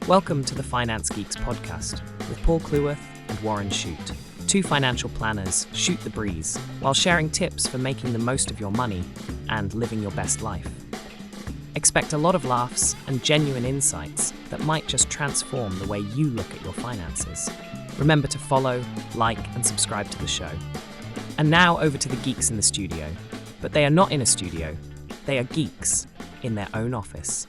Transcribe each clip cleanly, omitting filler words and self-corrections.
Welcome to the Finance Geeks podcast with Paul Cleworth and Warren Shute. Two financial planners shoot the breeze while sharing tips for making the most of your money and living your best life. Expect a lot of laughs and genuine insights that might just transform the way you look at your finances. Remember to follow, like, and subscribe to the show. And now over to the geeks in the studio. But they are not in a studio, they are geeks in their own office.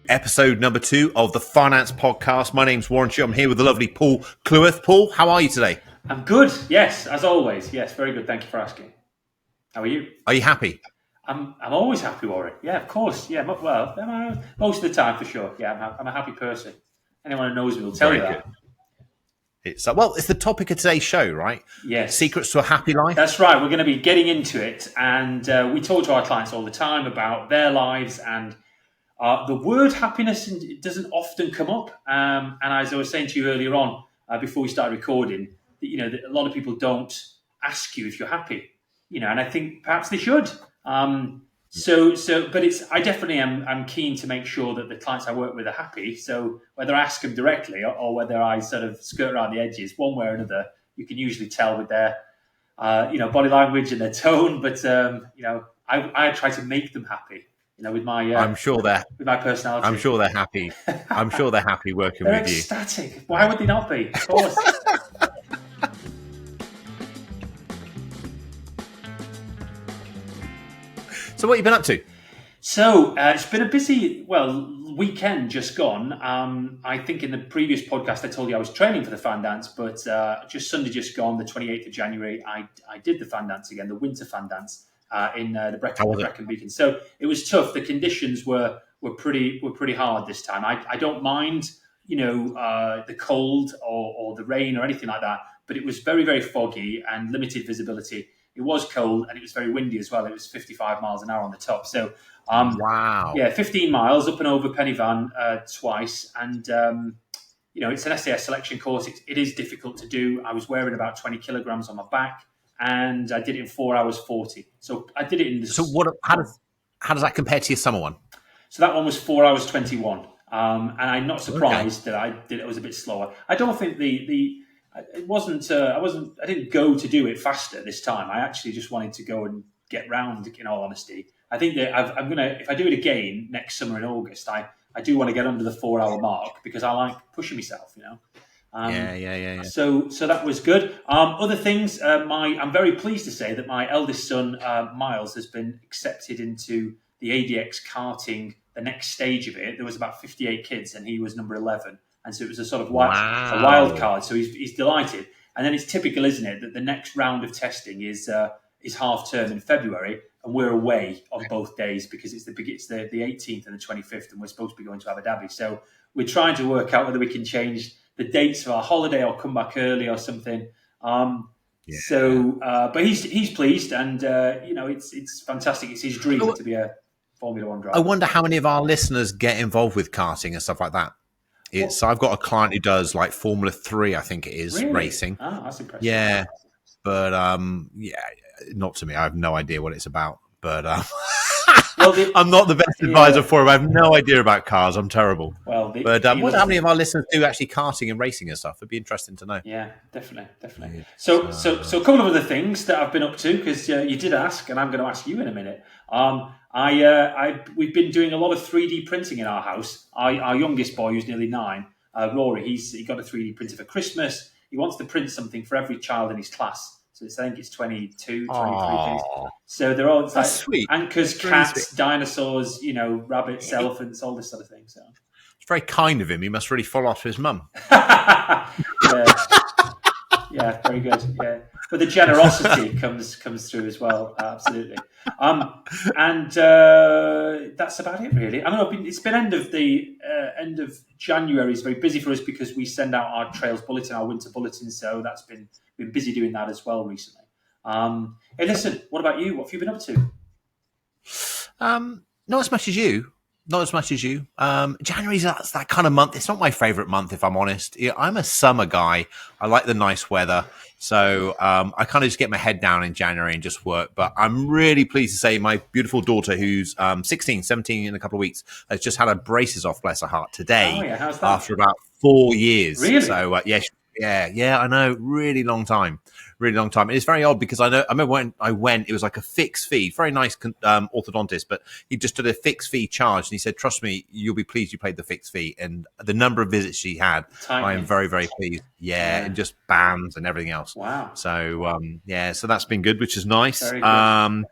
Episode number 2 of the Finance Podcast. My name's Warren Shute. I'm here with the lovely Paul Cleworth. Paul, how are you today? I'm good. Yes, as always. Yes, very good. Thank you for asking. How are you? Are you happy? I'm always happy, Warren. Yeah, of course. Yeah, well, most of the time for sure. Yeah, I'm a happy person. Anyone who knows me will tell you that. It's the topic of today's show, right? Yes. Secrets to a happy life. That's right. We're going to be getting into it, and we talk to our clients all the time about their lives, and the word happiness doesn't often come up. And as I was saying to you earlier on, before we started recording, that a lot of people don't ask you if you're happy, and I think perhaps they should. But I definitely am keen to make sure that the clients I work with are happy. So whether I ask them directly or whether I sort of skirt around the edges, one way or another, you can usually tell with their, body language and their tone. But I try to make them happy. With my with my personality. I'm sure they're happy. I'm sure they're happy working with you. They're ecstatic. Why would they not be? Of course. So what have you been up to? So it's been a busy, weekend just gone. I think in the previous podcast I told you I was training for the fan dance, but just Sunday just gone, the 28th of January, I did the fan dance again, the winter fan dance in the Brecon Beacon. So it was tough. The conditions were pretty hard this time. I don't mind, the cold or the rain or anything like that, but it was very, very foggy and limited visibility. It was cold and it was very windy as well. It was 55 miles an hour on the top. So, wow. Yeah, 15 miles up and over Penny Van twice. And, it's an SAS selection course. It is difficult to do. I was wearing about 20 kilograms on my back and I did it in 4 hours 40. So I did it in the... So how does that compare to your summer one? So that one was 4 hours 21. And I'm not surprised that I did it was a bit slower. I don't think it wasn't. I didn't go to do it faster this time. I actually just wanted to go and get round. In all honesty, I think that I'm gonna. If I do it again next summer in August, I do want to get under the 4 hour mark because I like pushing myself. Yeah. So that was good. Other things. I'm very pleased to say that my eldest son Miles has been accepted into the ADX karting. The next stage of it. There was about 58 kids, and he was number 11. And so it was a sort of a wild card. So he's delighted. And then it's typical, isn't it, that the next round of testing is half term in February, and we're away on both days because it's the 18th and the 25th, and we're supposed to be going to Abu Dhabi. So we're trying to work out whether we can change the dates for our holiday or come back early or something. But he's pleased, and it's fantastic. It's his dream to be a Formula One driver. I wonder how many of our listeners get involved with karting and stuff like that. I've got a client who does like Formula 3, I think it is, really? Racing. Oh, that's impressive. Yeah, but not to me. I have no idea what it's about. But I'm not the best advisor for him. I have no idea about cars. I'm terrible. Well, how many of our listeners do actually karting and racing and stuff? It'd be interesting to know. Yeah, definitely. Yeah. So a couple of other things that I've been up to because you did ask, and I'm going to ask you in a minute. We've been doing a lot of 3D printing in our house. Our youngest boy, who's nearly 9, Rory, he got a 3D printer for Christmas. He wants to print something for every child in his class. So I think it's 22, 23 things. So they're all like sweet. Anchors, cats, dinosaurs, rabbits, elephants, all this sort of thing. So it's very kind of him. He must really fall off his mum. Yeah, very good. Yeah, but the generosity comes through as well. Absolutely. And that's about it, really. I mean, it's been end of January. It's very busy for us because we send out our Trails Bulletin, our winter bulletin. So that's been busy doing that as well recently. Hey, listen, what about you? What have you been up to? Not as much as you. Not as much as you. January's that kind of month. It's not my favorite month, if I'm honest. I'm a summer guy. I like the nice weather. So I kind of just get my head down in January and just work. But I'm really pleased to say my beautiful daughter, who's 16, 17 in a couple of weeks, has just had her braces off, bless her heart, today. Oh, yeah. How's that? After about 4 years. Really? So, yeah, I know. Really long time. Really long time. And it's very odd because I remember when I went, it was like a fixed fee, very nice orthodontist, but he just did a fixed fee charge. And he said, trust me, you'll be pleased you paid the fixed fee. And the number of visits she had, I am very, very pleased. Yeah, and just bands and everything else. Wow. So, so that's been good, which is nice. Very good.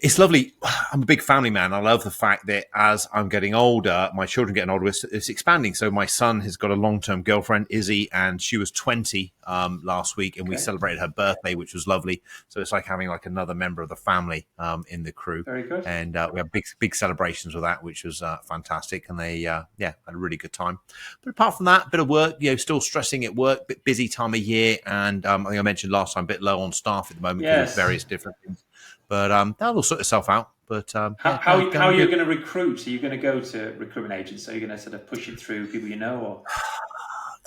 It's lovely. I'm a big family man. I love the fact that as I'm getting older, my children getting older, it's expanding. So my son has got a long-term girlfriend, Izzy, and she was 20 last week, and we celebrated her birthday, which was lovely. So it's like having like another member of the family in the crew. Very good. And we had big celebrations with that, which was fantastic. And they, had a really good time. But apart from that, bit of work, still stressing at work, bit busy time of year. And I think I mentioned last time, a bit low on staff at the moment because of various different things. But that'll sort itself out. But how are you going to recruit? Are you going to go to recruitment agents? Are you going to sort of push it through people you know?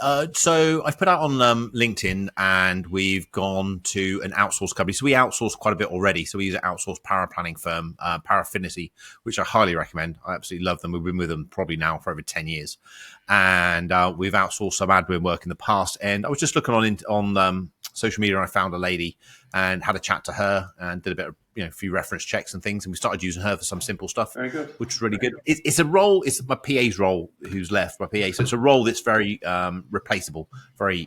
Or so I've put out on LinkedIn, and we've gone to an outsourced company. So we outsource quite a bit already. So we use an outsourced power planning firm, Parafinity, which I highly recommend. I absolutely love them. We've been with them probably now for over 10 years. And we've outsourced some admin work in the past. And I was just looking on social media, and I found a lady and had a chat to her and did a bit of, a few reference checks and things. And we started using her for some simple stuff, very good, which is really good. It's a role. It's my PA's role who's left, my PA. So it's a role that's very replaceable,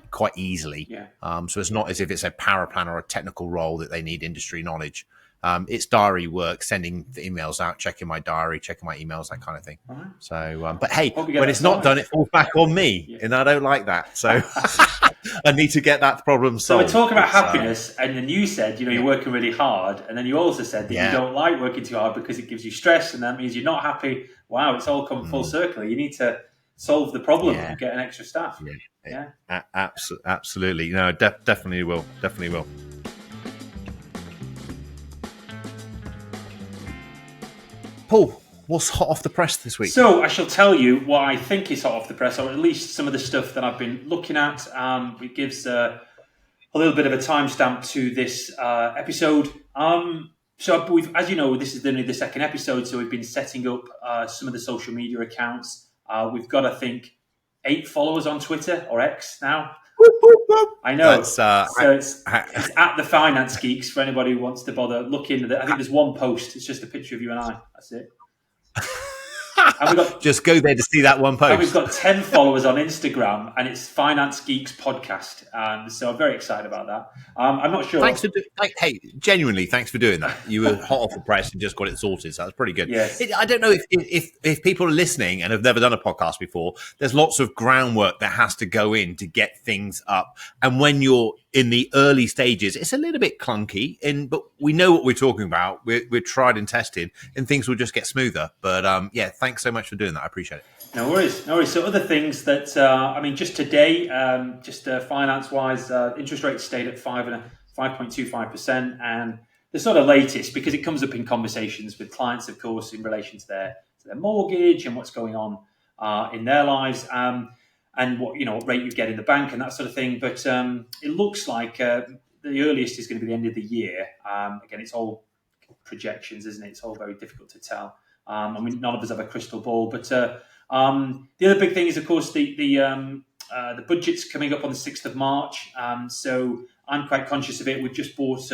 quite easily. Yeah. So it's not as if it's a power planner or a technical role that they need industry knowledge. It's diary work, sending the emails out, checking my diary, checking my emails, that kind of thing. Right. So, but hey, when it's not done, it falls back on me, and I don't like that. So I need to get that problem solved. So we're talking about happiness, and then you said, you're working really hard, and then you also said that you don't like working too hard because it gives you stress, and that means you're not happy. Wow, it's all come full circle. You need to solve the problem and get an extra staff. Absolutely. No, definitely will. Paul, what's hot off the press this week? So I shall tell you what I think is hot off the press, or at least some of the stuff that I've been looking at. It gives a little bit of a timestamp to this episode. So we've, as you know, this is only the second episode, so we've been setting up some of the social media accounts. We've got, I think, 8 followers on Twitter or X now. I know. So it's at the Finance Geeks for anybody who wants to bother looking at it. I think there's one post. It's just a picture of you and I. That's it. And we've got, just go there to see that one post. And we've got 10 followers on Instagram, and it's Finance Geeks Podcast. So I'm very excited about that. I'm not sure. Genuinely, thanks for doing that. You were hot off the press and just got it sorted. So that's pretty good. Yes. I don't know if people are listening and have never done a podcast before, there's lots of groundwork that has to go in to get things up. And when you're in the early stages, it's a little bit clunky, but we know what we're talking about. We're tried and tested, and things will just get smoother. But thanks so much for doing that. I appreciate it. No worries. So other things that, just today, finance-wise, interest rates stayed at 5.25%. And the sort of latest, because it comes up in conversations with clients, of course, in relation to their mortgage and what's going on in their lives, and what rate you get in the bank and that sort of thing. But it looks like the earliest is going to be the end of the year. Again, it's all projections, isn't it? It's all very difficult to tell. None of us have a crystal ball, but the other big thing is, of course, the budget's coming up on the 6th of March. So I'm quite conscious of it. We've just bought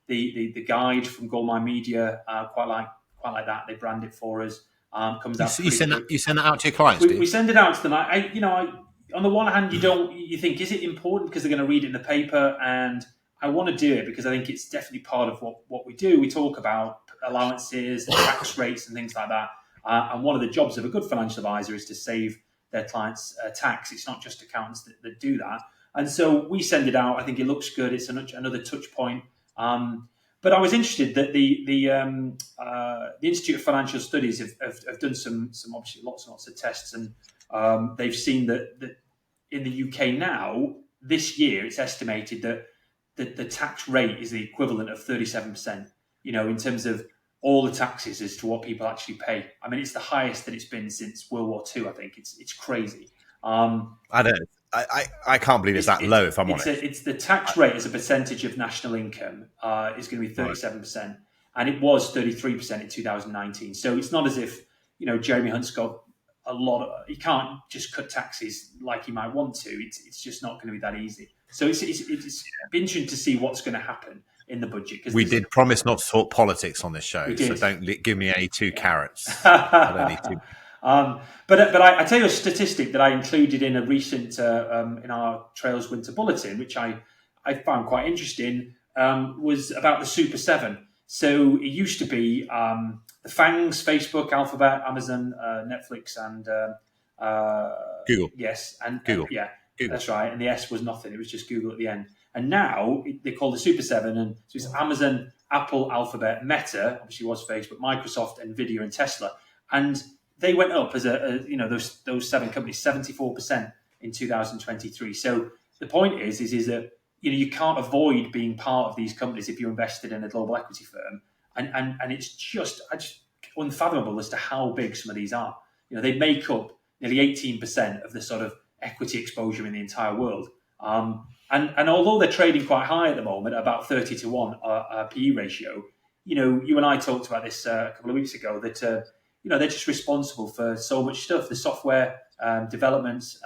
the guide from Goldmine Media, quite like that. They brand it for us. Comes out. You send that out to your clients. We send it out to them. I on the one hand, you think, is it important because they're going to read it in the paper, and I want to do it because I think it's definitely part of what we do. We talk about allowances, tax rates, and things like that. And one of the jobs of a good financial advisor is to save their clients tax. It's not just accountants that do that. And so we send it out. I think it looks good. It's another touch point. But I was interested that the Institute of Financial Studies have done some obviously lots and lots of tests, and they've seen that in the UK now, this year, it's estimated that the tax rate is the equivalent of 37%, in terms of all the taxes as to what people actually pay. I mean, it's the highest that it's been since World War II. I think it's crazy. I don't. I can't believe it's that low. If I'm honest, it's the tax rate as a percentage of national income is going to be 37%, and it was 33% in 2019. So it's not as if Jeremy Hunt's got a lot of. He can't just cut taxes like he might want to. It's just not going to be that easy. So it's interesting to see what's going to happen in the budget. We did promise not to talk politics on this show, so don't give me any two carrots. I don't need two. But I tell you a statistic that I included in a recent in our Trails Winter Bulletin, which I found quite interesting, was about the Super 7. So it used to be the FANGs, Facebook, Alphabet, Amazon, Netflix, and Google. Yes, and Google. Google. That's right. And the S was nothing; it was just Google at the end. And now they're called the Super 7, and so it's Amazon, Apple, Alphabet, Meta, obviously was Facebook, Microsoft, Nvidia, and Tesla, and they went up as those 7 companies 74% in 2023. So the point is that you can't avoid being part of these companies if you're invested in a global equity firm, and it's just unfathomable as to how big some of these are. They make up nearly 18% of the sort of equity exposure in the entire world. And although they're trading quite high at the moment, about 30 to 1 PE ratio, you and I talked about this a couple of weeks ago that they're just responsible for so much stuff, the software developments,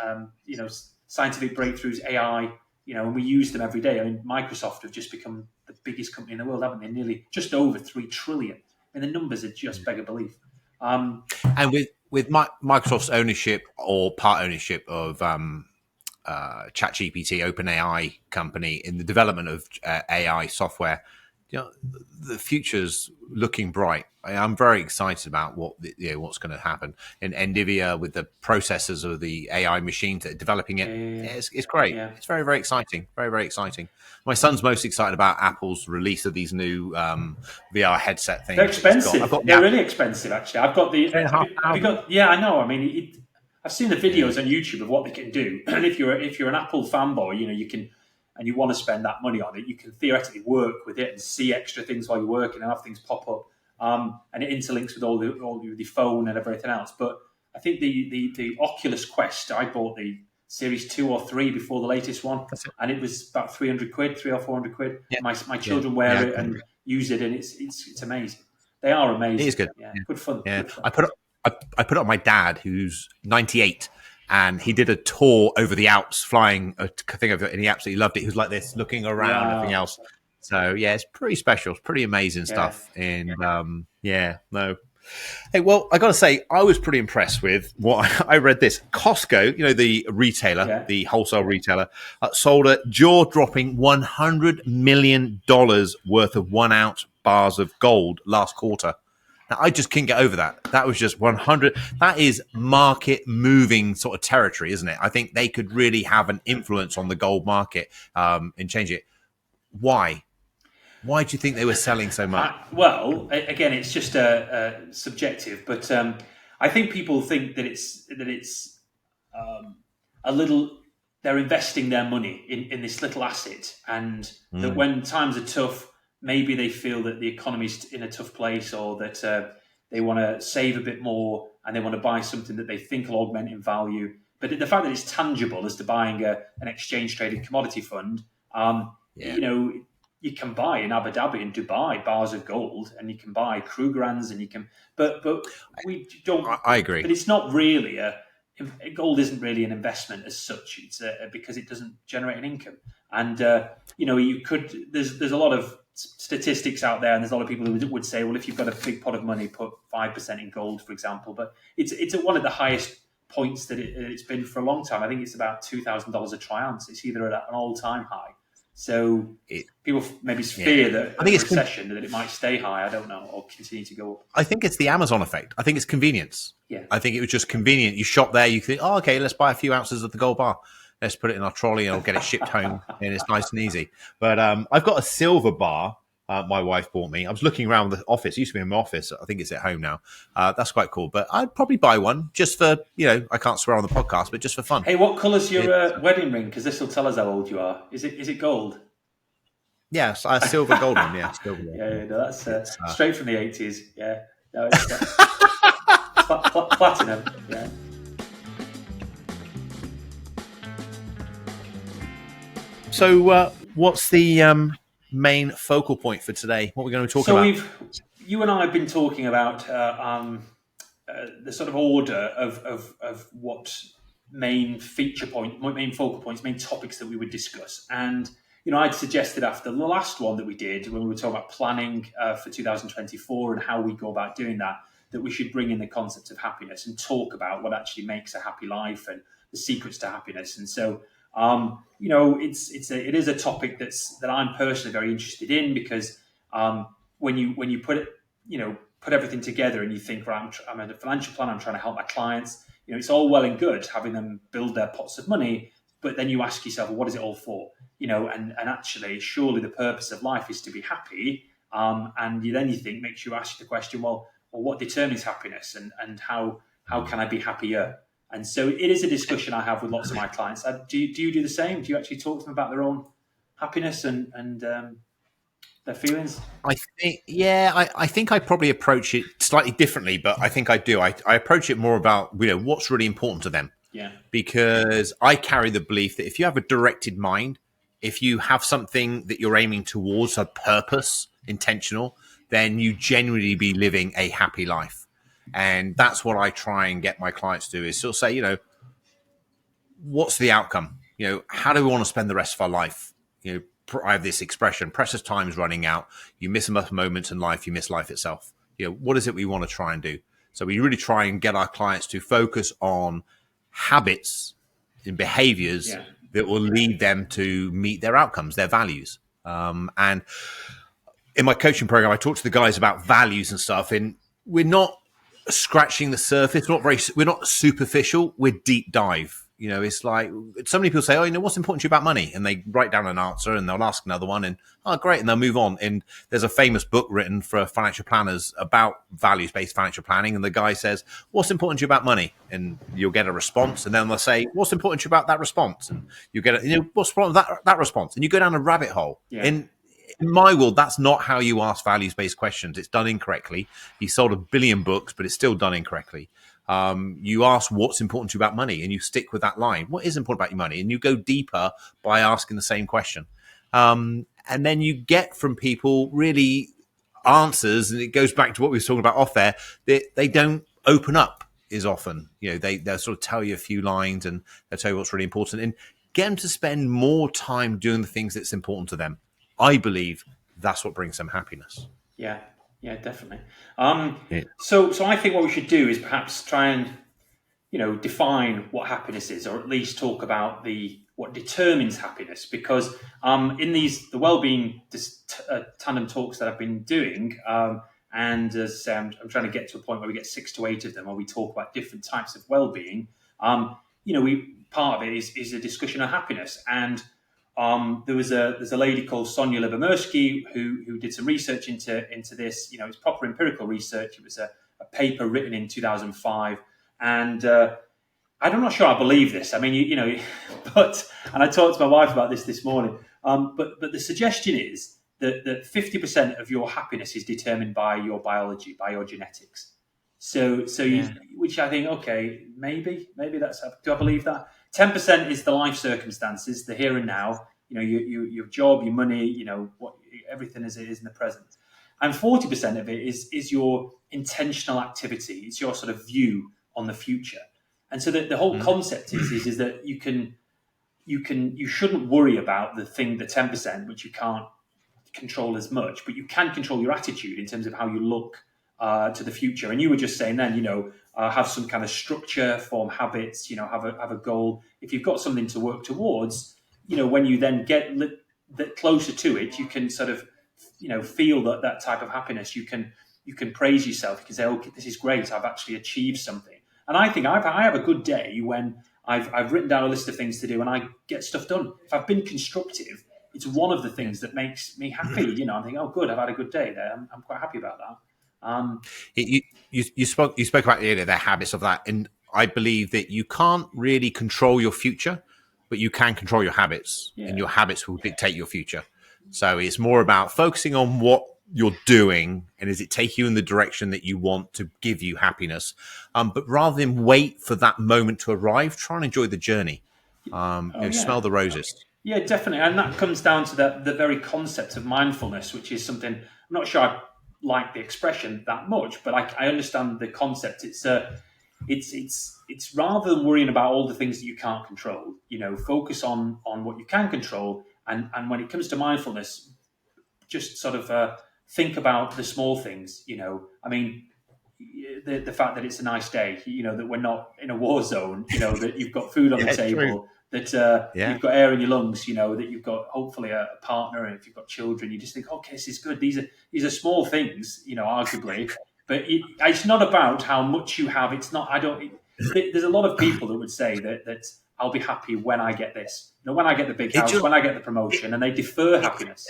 scientific breakthroughs, AI, and we use them every day. I mean, Microsoft have just become the biggest company in the world, haven't they? Nearly just over 3 trillion. I mean, the numbers are just beggar belief. And with Microsoft's ownership or part ownership of ChatGPT, OpenAI company, in the development of AI software, the future's looking bright. I'm very excited about what's going to happen. And Nvidia with the processors of the AI machines that are developing it, it's great. Yeah. It's very, very exciting. Very, very exciting. My son's most excited about Apple's release of these new VR headset things. They're expensive. They're really expensive, actually. I've got the. Have you got? Yeah, I know. I mean, I've seen the videos on YouTube of what they can do. And if you're an Apple fanboy, you can. And you want to spend that money on it, you can theoretically work with it and see extra things while you're working and have things pop up. And it interlinks with all the phone and everything else. But I think the Oculus Quest, I bought the Series 2 or 3 before the latest one, and it was about 300 quid, 300 or 400 quid. Yeah. My children wear it and use it, and it's amazing. They are amazing. It is good. Yeah. Good fun. Yeah. Good fun. I put it on my dad, who's 98. And he did a tour over the Alps, flying a thing of it, and he absolutely loved it. He was like this, looking around, everything else. So yeah, it's pretty special. It's pretty amazing stuff. And Hey, well, I got to say, I was pretty impressed with what I read. This Costco, the retailer, the wholesale retailer, sold a jaw-dropping $100 million worth of 1 ounce bars of gold last quarter. Now, I just couldn't get over that. That was just 100. That is market moving sort of territory, isn't it? I think they could really have an influence on the gold market and change it. Why? Why do you think they were selling so much? Well, again, it's just subjective, but I think people think that it's a little. They're investing their money in this little asset, and that when times are tough, maybe they feel that the economy's in a tough place, or that they want to save a bit more and they want to buy something that they think will augment in value. But the fact that it's tangible as to buying an exchange-traded commodity fund, you can buy in Abu Dhabi and Dubai bars of gold, and you can buy Krugerrands, and you can. But we don't. I agree. But it's not really gold isn't really an investment as such. It's because it doesn't generate an income, and you could. There's a lot of statistics out there, and there's a lot of people who would say, well, if you've got a big pot of money, put 5% in gold, for example. But it's at one of the highest points that it's been for a long time. I think it's about $2,000 a troy ounce. It's either at an all-time high. So people maybe fear that I think it's recession that it might stay high. I don't know, or continue to go up. I think it's the Amazon effect. I think it's convenience. Yeah, I think it was just convenient. You shop there, you think, oh, okay, let's buy a few ounces of the gold bar. Let's put it in our trolley and I'll get it shipped home, and it's nice and easy. But I've got a silver bar. My wife bought me. I was looking around the office. It used to be in my office. I think it's at home now. That's quite cool. But I'd probably buy one just for, I can't swear on the podcast, but just for fun. Hey, what colour's your wedding ring? Because this will tell us how old you are. Is it gold? Yes, silver golden. Yeah, silver golden. Yeah, no, that's straight from the 80s. Yeah, no, it's platinum. Yeah. So, what's the main focal point for today? What we're going to talk about? You and I have been talking about the sort of order of what main focal points, main topics that we would discuss. And, I'd suggested after the last one that we did, when we were talking about planning for 2024 and how we go about doing that we should bring in the concept of happiness and talk about what actually makes a happy life and the secrets to happiness. And so, it is a topic that I'm personally very interested in, because when you put everything together and you think, right, I'm a financial planner, I'm trying to help my clients. It's all well and good having them build their pots of money, but then you ask yourself, well, what is it all for? And actually, surely the purpose of life is to be happy. And then you think, makes you ask the question, well, what determines happiness, and how can I be happier? And so it is a discussion I have with lots of my clients. Do you do the same? Do you actually talk to them about their own happiness and their feelings? I think I probably approach it slightly differently, but I think I do. I approach it more about, what's really important to them. Yeah. Because I carry the belief that if you have a directed mind, if you have something that you're aiming towards, a purpose, intentional, then you genuinely be living a happy life. And that's what I try and get my clients to do, is sort of say, what's the outcome? How do we want to spend the rest of our life? I have this expression, precious time is running out. You miss enough moments in life, you miss life itself. What is it we want to try and do? So we really try and get our clients to focus on habits and behaviors that will lead them to meet their outcomes, their values. And in my coaching program, I talk to the guys about values and stuff, and we're not scratching the surface. We're not superficial. We're deep dive. It's like so many people say, oh, what's important to you about money? And they write down an answer and they'll ask another one and, oh, great. And they'll move on. And there's a famous book written for financial planners about values-based financial planning. And the guy says, what's important to you about money? And you'll get a response. And then they'll say, what's important to you about that response? And you get what's important with that response? And you go down a rabbit hole. Yeah. In my world, that's not how you ask values-based questions. It's done incorrectly. He sold 1 billion books, but it's still done incorrectly. You ask what's important to you about money, and you stick with that line. What is important about your money? And you go deeper by asking the same question. And then you get from people really answers, and it goes back to what we were talking about off there, that they don't open up as often. They'll sort of tell you a few lines and they'll tell you what's really important, and get them to spend more time doing the things that's important to them. I believe that's what brings them happiness. Yeah, definitely. So I think what we should do is perhaps try and, define what happiness is, or at least talk about what determines happiness. Because in the well-being tandem talks that I've been doing, and as I say, I'm trying to get to a point where we get 6 to 8 of them, where we talk about different types of well-being. Part of it is a discussion of happiness. And there's a lady called Sonia Lyubomirsky who did some research into this. It's proper empirical research. It was a paper written in 2005, and I'm not sure I believe this. I mean, but and I talked to my wife about this morning. But the suggestion is that 50% of your happiness is determined by your biology, by your genetics. So which I think, okay, maybe that's. Do I believe that? 10% is the life circumstances, the here and now. Your job, your money, what everything as it is in the present. And 40% of it is your intentional activity. It's your sort of view on the future. And so the whole concept is that you shouldn't worry about the 10%, which you can't control as much, but you can control your attitude in terms of how you look to the future. And you were just saying then, have some kind of structure, form habits, have a goal. If you've got something to work towards, when you then get closer to it, you can sort of, feel that type of happiness. You can praise yourself. You can say, "Oh, this is great. I've actually achieved something." And I think I have a good day when I've written down a list of things to do and I get stuff done. If I've been constructive, it's one of the things that makes me happy. I'm thinking, "Oh, good. I've had a good day there. I'm quite happy about that." You spoke about the habits of that, and I believe that you can't really control your future, but you can control your habits, and your habits will dictate your future. So it's more about focusing on what you're doing and is it taking you in the direction that you want to give you happiness. But rather than wait for that moment to arrive, try and enjoy the journey. Smell the roses. Yeah, definitely. And that comes down to the very concept of mindfulness, which is something I'm not sure I like the expression that much, but I understand the concept. It's rather than worrying about all the things that you can't control, focus on what you can control. And when it comes to mindfulness, just sort of think about the small things, I mean, the fact that it's a nice day, that we're not in a war zone, that you've got food on the table, true. That you've got air in your lungs, that you've got hopefully a partner, and if you've got children, you just think, okay, this is good. These are small things, arguably, but it's not about how much you have. It's not. There's a lot of people that would say that I'll be happy when I get this, when I get the big house, when I get the promotion, and they defer happiness.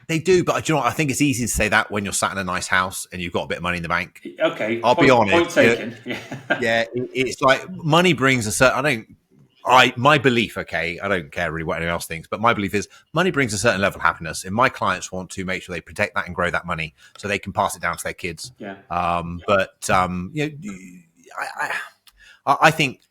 They do, but I think it's easy to say that when you're sat in a nice house and you've got a bit of money in the bank. Okay, I'll be honest. Point taken. Yeah, it's like money brings a certain. My belief, okay, I don't care really what anyone else thinks, but my belief is money brings a certain level of happiness, and my clients want to make sure they protect that and grow that money so they can pass it down to their kids. Yeah. I think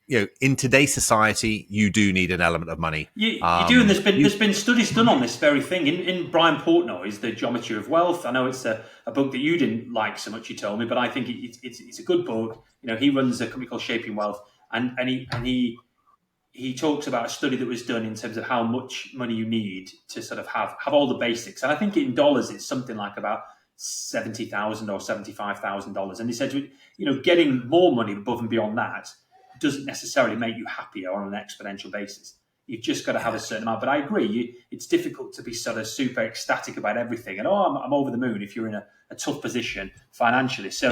in today's society you do need an element of money. You do, and there's been studies done on this very thing. In Brian Portnoy's The Geometry of Wealth. I know it's a book that you didn't like so much, you told me, but I think it's a good book. He runs a company called Shaping Wealth, and he talks about a study that was done in terms of how much money you need to sort of have all the basics. And I think in dollars it's something like about $70,000 or $75,000. And he said, getting more money above and beyond that doesn't necessarily make you happier on an exponential basis. You've just got to have a certain amount. But I agree, it's difficult to be sort of super ecstatic about everything. And I'm over the moon if you're in a tough position financially. So,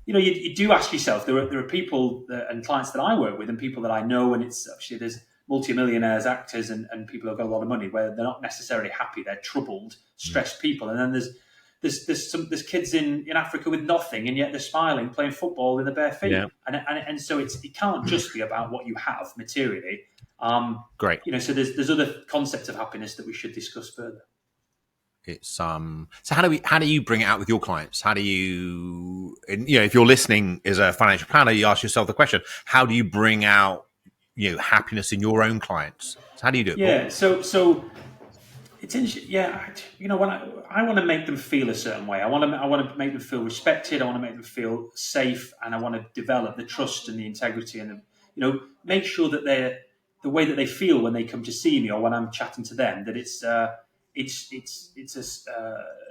you do ask yourself, there are people and clients that I work with and people that I know, and it's actually there's multimillionaires, actors, and people who've got a lot of money where they're not necessarily happy. They're troubled, stressed people. And then there's kids in Africa with nothing, and yet they're smiling, playing football in their bare feet. Yeah. And so it can't just be about what you have materially. Great. So there's other concepts of happiness that we should discuss further. It's so how do you bring it out with your clients? How do you, if you're listening as a financial planner, you ask yourself the question: how do you bring out happiness in your own clients? So how do you do it? Yeah, so it's interesting. Yeah, when I want to make them feel a certain way. I want to make them feel respected. I want to make them feel safe, and I want to develop the trust and the integrity, and make sure that they're the way that they feel when they come to see me or when I'm chatting to them. That it's a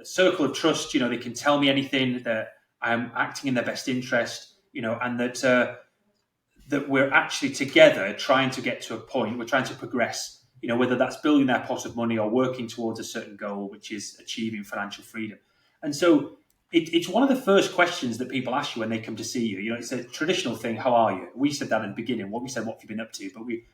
circle of trust. They can tell me anything, that I'm acting in their best interest. And that we're actually together trying to get to a point. We're trying to progress. Whether that's building their pot of money or working towards a certain goal, which is achieving financial freedom. And so it's one of the first questions that people ask you when they come to see you. It's a traditional thing. How are you? We said that at the beginning. What have you been up to?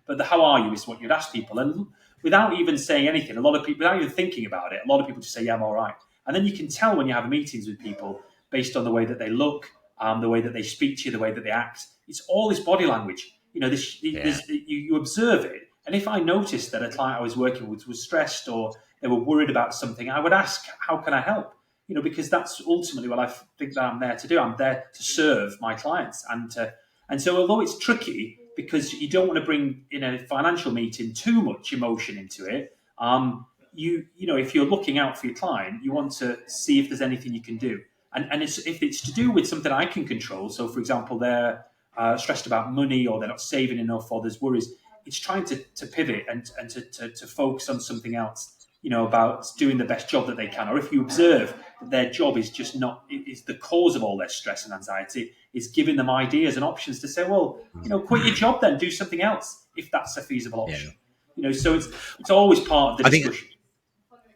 But the how are you is what you'd ask people. And without even saying anything, a lot of people, without even thinking about it, a lot of people just say, yeah, I'm all right. And then you can tell when you have meetings with people based on the way that they look, the way that they speak to you, the way that they act. It's all this body language. You observe it. And if I noticed that a client I was working with was stressed or they were worried about something, I would ask, how can I help? Because that's ultimately what I think that I'm there to do. I'm there to serve my clients. And so although it's tricky because you don't want to bring in a financial meeting too much emotion into it, if you're looking out for your client, you want to see if there's anything you can do. And if it's to do with something I can control, so for example, they're stressed about money or they're not saving enough or there's worries, it's trying to pivot and to focus on something else, about doing the best job that they can. Or if you observe that their job is just not, is the cause of all their stress and anxiety, is giving them ideas and options to say, well, quit your job then, do something else, if that's a feasible option. Yeah. So it's always part of the discussion.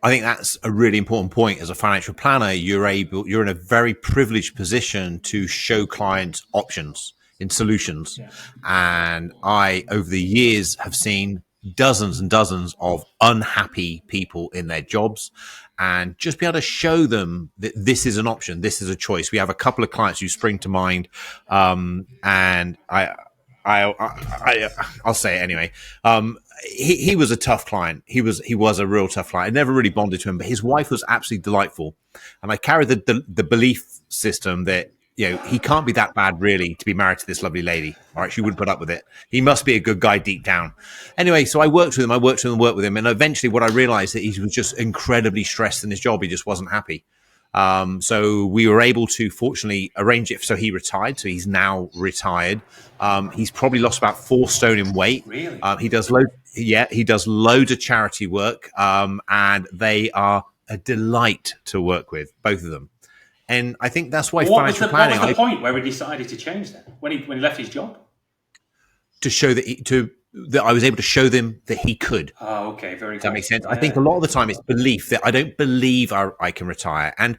I think that's a really important point. As a financial planner, you're in a very privileged position to show clients options in solutions. Yeah. And I, over the years, have seen dozens and dozens of unhappy people in their jobs, and just be able to show them that this is an option, this is a choice. We have a couple of clients who spring to mind, and I'll say it anyway. He was a tough client. He was a real tough client. I never really bonded to him, but his wife was absolutely delightful. And I carry the belief system that, he can't be that bad really to be married to this lovely lady. All right, she wouldn't put up with it. He must be a good guy deep down. Anyway, so I worked with him. And eventually what I realized that he was just incredibly stressed in his job. He just wasn't happy. So we were able to fortunately arrange it so he retired. So he's now retired. He's probably lost about 4 stone in weight. Really? He does loads of charity work. And they are a delight to work with, both of them. And I think that's why financial planning. What was the point where he decided to change that when he left his job? To show that I was able to show them that he could. Oh, okay, very good. Does that make sense? Yeah. I think a lot of the time it's belief that I don't believe I can retire. And,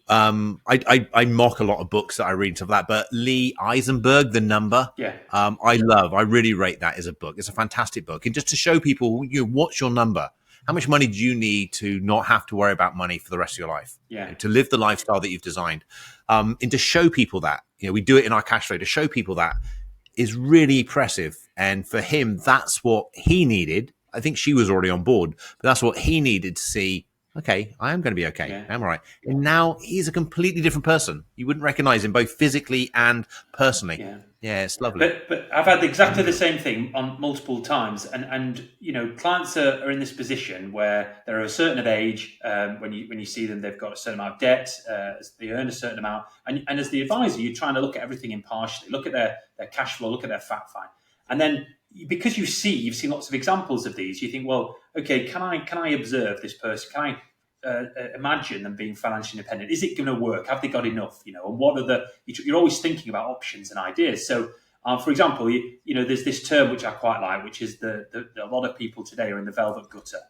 I mock a lot of books that I read and stuff like that, but Lee Eisenberg, The Number, I really rate that as a book. It's a fantastic book. And just to show people, what's your number? How much money do you need to not have to worry about money for the rest of your life? Yeah. To live the lifestyle that you've designed. And to show people that, we do it in our cash flow, to show people that is really impressive. And for him, that's what he needed. I think she was already on board, but that's what he needed to see. Okay, I am going to be okay. Yeah. I'm all right. And now he's a completely different person. You wouldn't recognize him both physically and personally. Yeah, it's lovely. But I've had exactly the same thing on multiple times. And clients are in this position where they're a certain age. When you see them, they've got a certain amount of debt. They earn a certain amount. And as the advisor, you're trying to look at everything impartially. Look at their cash flow. Look at their fact find. And then because you've seen lots of examples of these, you think, well, okay, can I observe this person? Can I imagine them being financially independent? Is it going to work? Have they got enough? And what are you're always thinking about options and ideas. So, for example, there's this term which I quite like, which is a lot of people today are in the velvet gutter.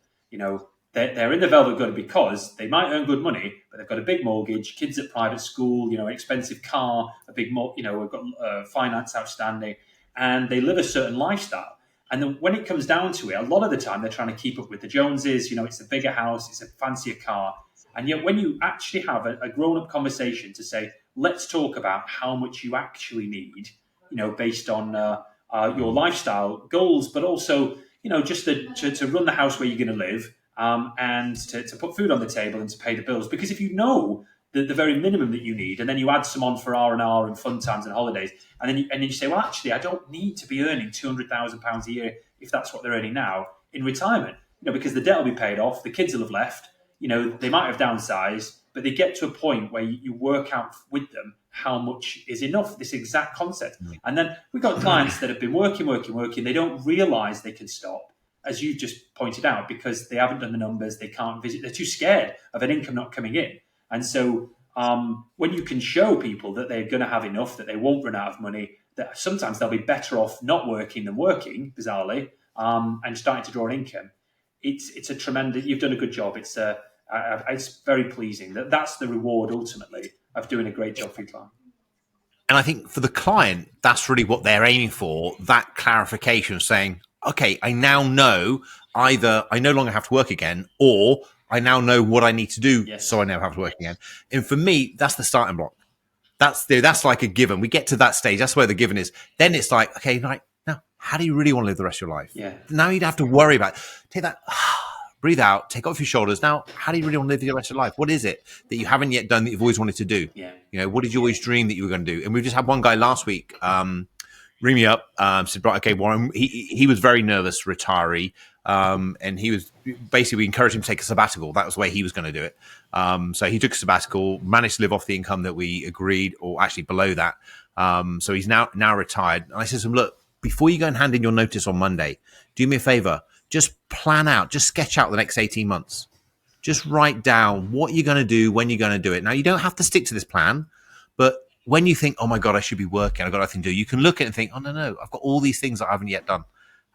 They're in the velvet gutter because they might earn good money, but they've got a big mortgage, kids at private school, an expensive car, we've got finance outstanding, and they live a certain lifestyle. And then when it comes down to it, a lot of the time they're trying to keep up with the Joneses. It's a bigger house, it's a fancier car. And yet when you actually have a grown-up conversation to say, let's talk about how much you actually need, based on your lifestyle goals, but also, just to run the house where you're going to live, and to put food on the table and to pay the bills. Because if you know the very minimum that you need, and then you add some on for R&R and fun times and holidays, and then you say, well, actually, I don't need to be earning £200,000 a year if that's what they're earning now in retirement, because the debt will be paid off, the kids will have left, they might have downsized, but they get to a point where you work out with them how much is enough, this exact concept. And then we've got clients that have been working, they don't realize they can stop, as you just pointed out, because they haven't done the numbers, they can't visit, they're too scared of an income not coming in. And so when you can show people that they're going to have enough, that they won't run out of money, that sometimes they'll be better off not working than working, bizarrely, and starting to draw an income, it's a tremendous, you've done a good job. It's very pleasing. That's the reward, ultimately, of doing a great job for your client. And I think for the client, that's really what they're aiming for, that clarification, saying, okay, I now know either I no longer have to work again, or I now know what I need to do so I never have to work again. And for me, that's the starting block. That's like a given. We get to that stage. That's where the given is. Then it's like, okay, right, now, how do you really want to live the rest of your life? Yeah. Now you don't have to worry about it. Take that, breathe out, take off your shoulders. Now, how do you really want to live the rest of your life? What is it that you haven't yet done that you've always wanted to do? Yeah. What did you always dream that you were going to do? And we just had one guy last week ring me up, said, right, okay, Warren, he was very nervous, retiree. And he was basically, we encouraged him to take a sabbatical. That was the way he was going to do it. So he took a sabbatical, managed to live off the income that we agreed, or actually below that. So he's now retired. And I said to him, look, before you go and hand in your notice on Monday, do me a favor, just plan out, just sketch out the next 18 months. Just write down what you're going to do, when you're going to do it. Now, you don't have to stick to this plan, but when you think, oh my God, I should be working, I've got nothing to do, you can look at it and think, oh, no, I've got all these things that I haven't yet done.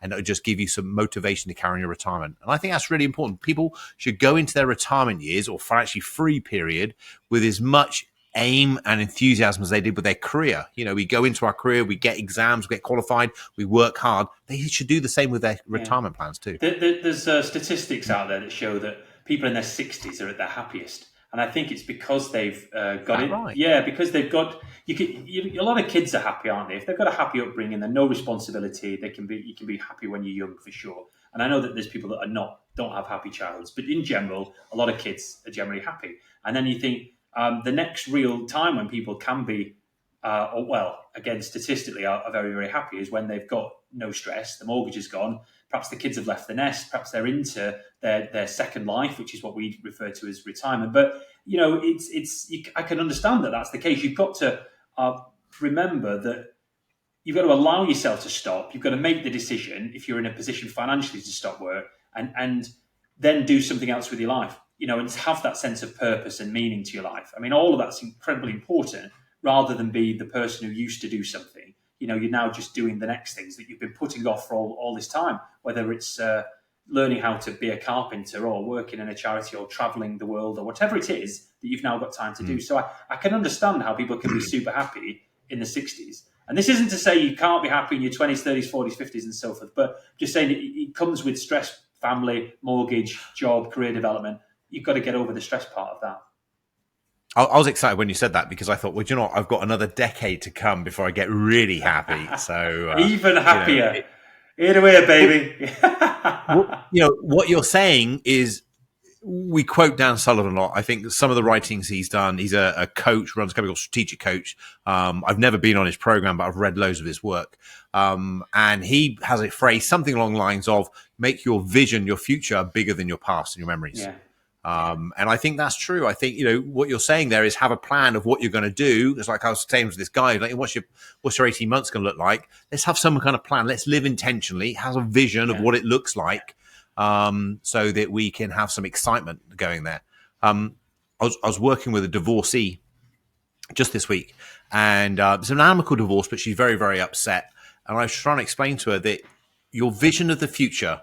And it'll just give you some motivation to carry on your retirement. And I think that's really important. People should go into their retirement years or financially free period with as much aim and enthusiasm as they did with their career. We go into our career, we get exams, we get qualified, we work hard. They should do the same with their retirement plans too. There's statistics out there that show that people in their 60s are at their happiest. And I think it's because they've got it. Right? Yeah, because they've got. A lot of kids are happy, aren't they? If they've got a happy upbringing, then no responsibility. You can be happy when you're young, for sure. And I know that there's people that don't have happy childhoods, but in general, a lot of kids are generally happy. And then you think the next real time when people can be, again, statistically are very, very happy is when they've got no stress, the mortgage is gone, perhaps the kids have left the nest, perhaps they're into their second life, which is what we refer to as retirement. But I can understand that that's the case. You've got to remember that you've got to allow yourself to stop. You've got to make the decision if you're in a position financially to stop work and then do something else with your life, and have that sense of purpose and meaning to your life. I mean, all of that's incredibly important rather than be the person who used to do something. You're now just doing the next things that you've been putting off for all this time, whether it's learning how to be a carpenter or working in a charity or traveling the world or whatever it is that you've now got time to do. So I can understand how people can be super happy in the 60s. And this isn't to say you can't be happy in your 20s, 30s, 40s, 50s and so forth, but just saying it comes with stress, family, mortgage, job, career development. You've got to get over the stress part of that. I was excited when you said that because I thought, well, do you know what? I've got another decade to come before I get really happy. So even happier. Either way, baby. What you're saying is we quote Dan Sullivan a lot. I think some of the writings he's done, he's a coach, runs a company called Strategic Coach. I've never been on his program, but I've read loads of his work. And he has a phrase, something along the lines of make your vision, your future bigger than your past and your memories. Yeah. And I think that's true. I think, what you're saying there is have a plan of what you're going to do. It's like I was saying with this guy, like, what's your 18 months going to look like? Let's have some kind of plan. Let's live intentionally, have a vision of what it looks like, so that we can have some excitement going there. I was working with a divorcee just this week, and it's an amicable divorce, but she's very, very upset. And I was trying to explain to her that your vision of the future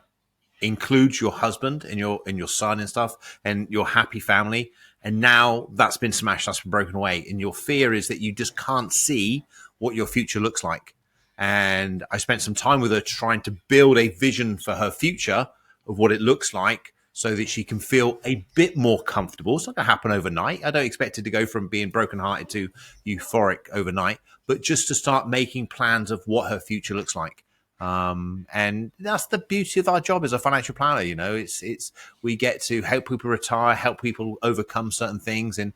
includes your husband and your son and stuff and your happy family. And now that's been smashed, that's been broken away. And your fear is that you just can't see what your future looks like. And I spent some time with her trying to build a vision for her future of what it looks like so that she can feel a bit more comfortable. It's not going to happen overnight. I don't expect it to go from being brokenhearted to euphoric overnight, but just to start making plans of what her future looks like. And that's the beauty of our job as a financial planner. It's we get to help people retire, help people overcome certain things, and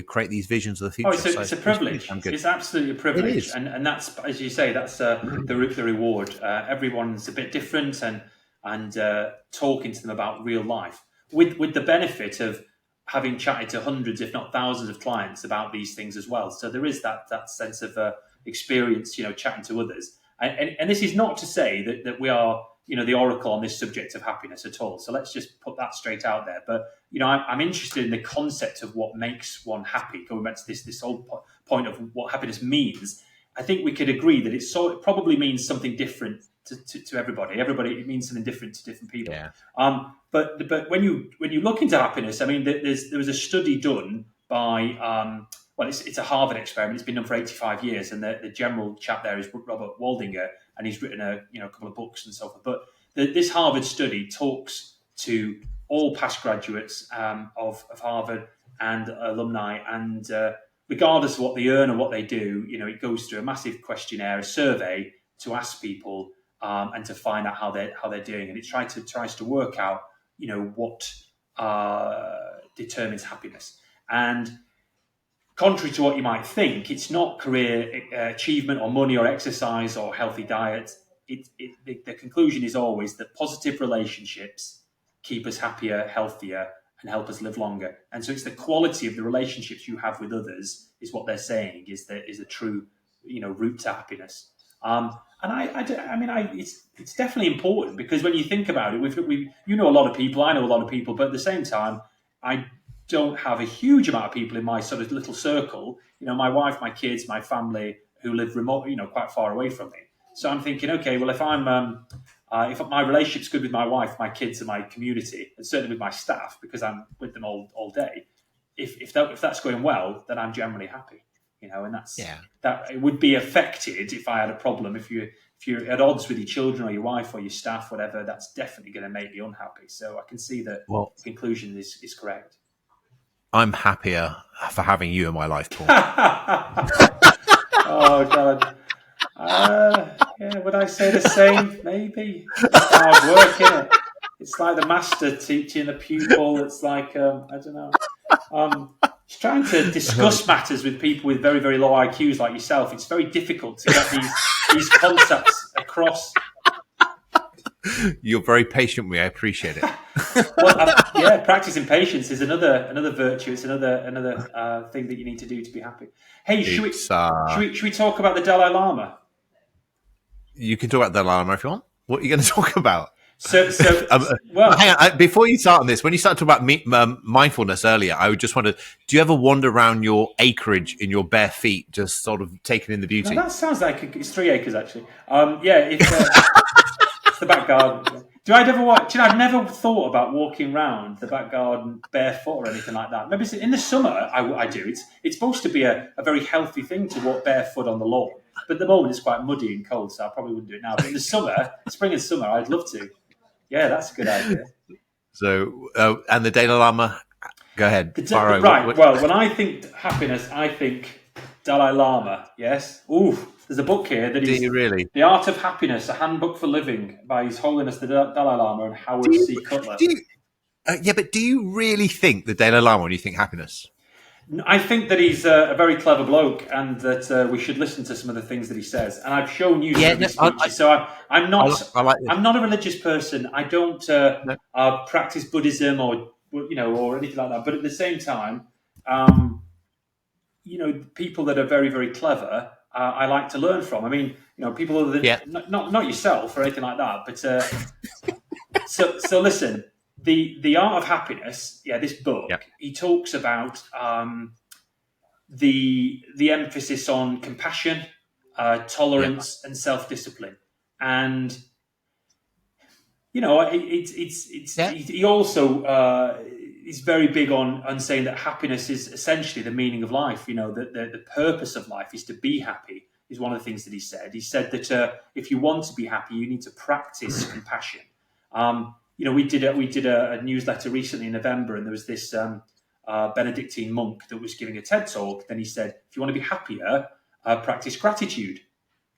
create these visions of the future. It's a privilege. It's absolutely a privilege, it is. And that's, as you say, that's the reward. Everyone's a bit different, and talking to them about real life with the benefit of having chatted to hundreds, if not thousands, of clients about these things as well. So there is that sense of experience, chatting to others. And this is not to say that we are, the oracle on this subject of happiness at all. So let's just put that straight out there. But, I'm interested in the concept of what makes one happy. Going back to this whole point of what happiness means, I think we could agree that it probably means something different to everybody. It means something different to different people. Yeah. But when you look into happiness, I mean, there was a study done by it's a Harvard experiment. It's been done for 85 years, and the general chap there is Robert Waldinger, and he's written a couple of books and so forth. But this Harvard study talks to all past graduates of Harvard and alumni, and regardless of what they earn or what they do, it goes through a massive questionnaire, a survey to ask people and to find out how they're doing, and it tries to work out what determines happiness. And contrary to what you might think, it's not career achievement or money or exercise or healthy diet. The conclusion is always that positive relationships keep us happier, healthier, and help us live longer. And so it's the quality of the relationships you have with others is what they're saying is a true, route to happiness. And it's definitely important because when you think about it, we a lot of people, I know a lot of people, but at the same time, I don't have a huge amount of people in my sort of little circle. My wife, my kids, my family who live remote, quite far away from me. So I'm thinking, okay, well, if I'm if my relationship's good with my wife, my kids, and my community, and certainly with my staff, because I'm with them all day, if that's going well, then I'm generally happy. And that it would be affected if I had a problem. If you're at odds with your children or your wife or your staff, whatever, that's definitely going to make you unhappy. So I can see that the conclusion is correct. I'm happier for having you in my life, Paul. Oh God. Yeah, would I say the same? Maybe. It's hard work, isn't it? It's like the master teaching the pupil. It's like I don't know. Just trying to discuss matters with people with very, very low IQs like yourself. It's very difficult to get these concepts across. You're very patient with me. I appreciate it. Well, practicing patience is another virtue. It's another thing that you need to do to be happy. Hey, should we talk about the Dalai Lama? You can talk about the Dalai Lama if you want. What are you going to talk about? Well, hang on. Before you start on this, when you started talking about mindfulness earlier, I just wondered: do you ever wander around your acreage in your bare feet, just sort of taking in the beauty? No, that sounds like it's 3 acres actually. It's the back garden. I've never thought about walking around the back garden barefoot or anything like that. Maybe in the summer I do. It's supposed to be a very healthy thing to walk barefoot on the lawn. But at the moment it's quite muddy and cold, so I probably wouldn't do it now. But in the summer, spring and summer, I'd love to. Yeah, that's a good idea. So, and the Dalai Lama, go ahead. Right. Well, when I think happiness, I think Dalai Lama. Yes. Ooh, there's a book here that is really? The Art of Happiness: A Handbook for Living by His Holiness the Dalai Lama and Howard C. Cutler. But do you really think the Dalai Lama when you think happiness? I think that he's a very clever bloke, and that we should listen to some of the things that he says. And I've shown you some of his speeches. I'm not a religious person. I don't practice Buddhism or anything like that. But at the same time, people that are very, very clever, I like to learn from. I mean, people other than not yourself or anything like that. But so listen. The Art of Happiness, this book, he talks about the emphasis on compassion, tolerance, and self-discipline, and he also is very big on saying that happiness is essentially the meaning of life. That the purpose of life is to be happy. Is one of the things that he said. He said that if you want to be happy, you need to practice compassion. We did a newsletter recently in November, and there was this Benedictine monk that was giving a TED talk. Then he said, if you want to be happier, practice gratitude.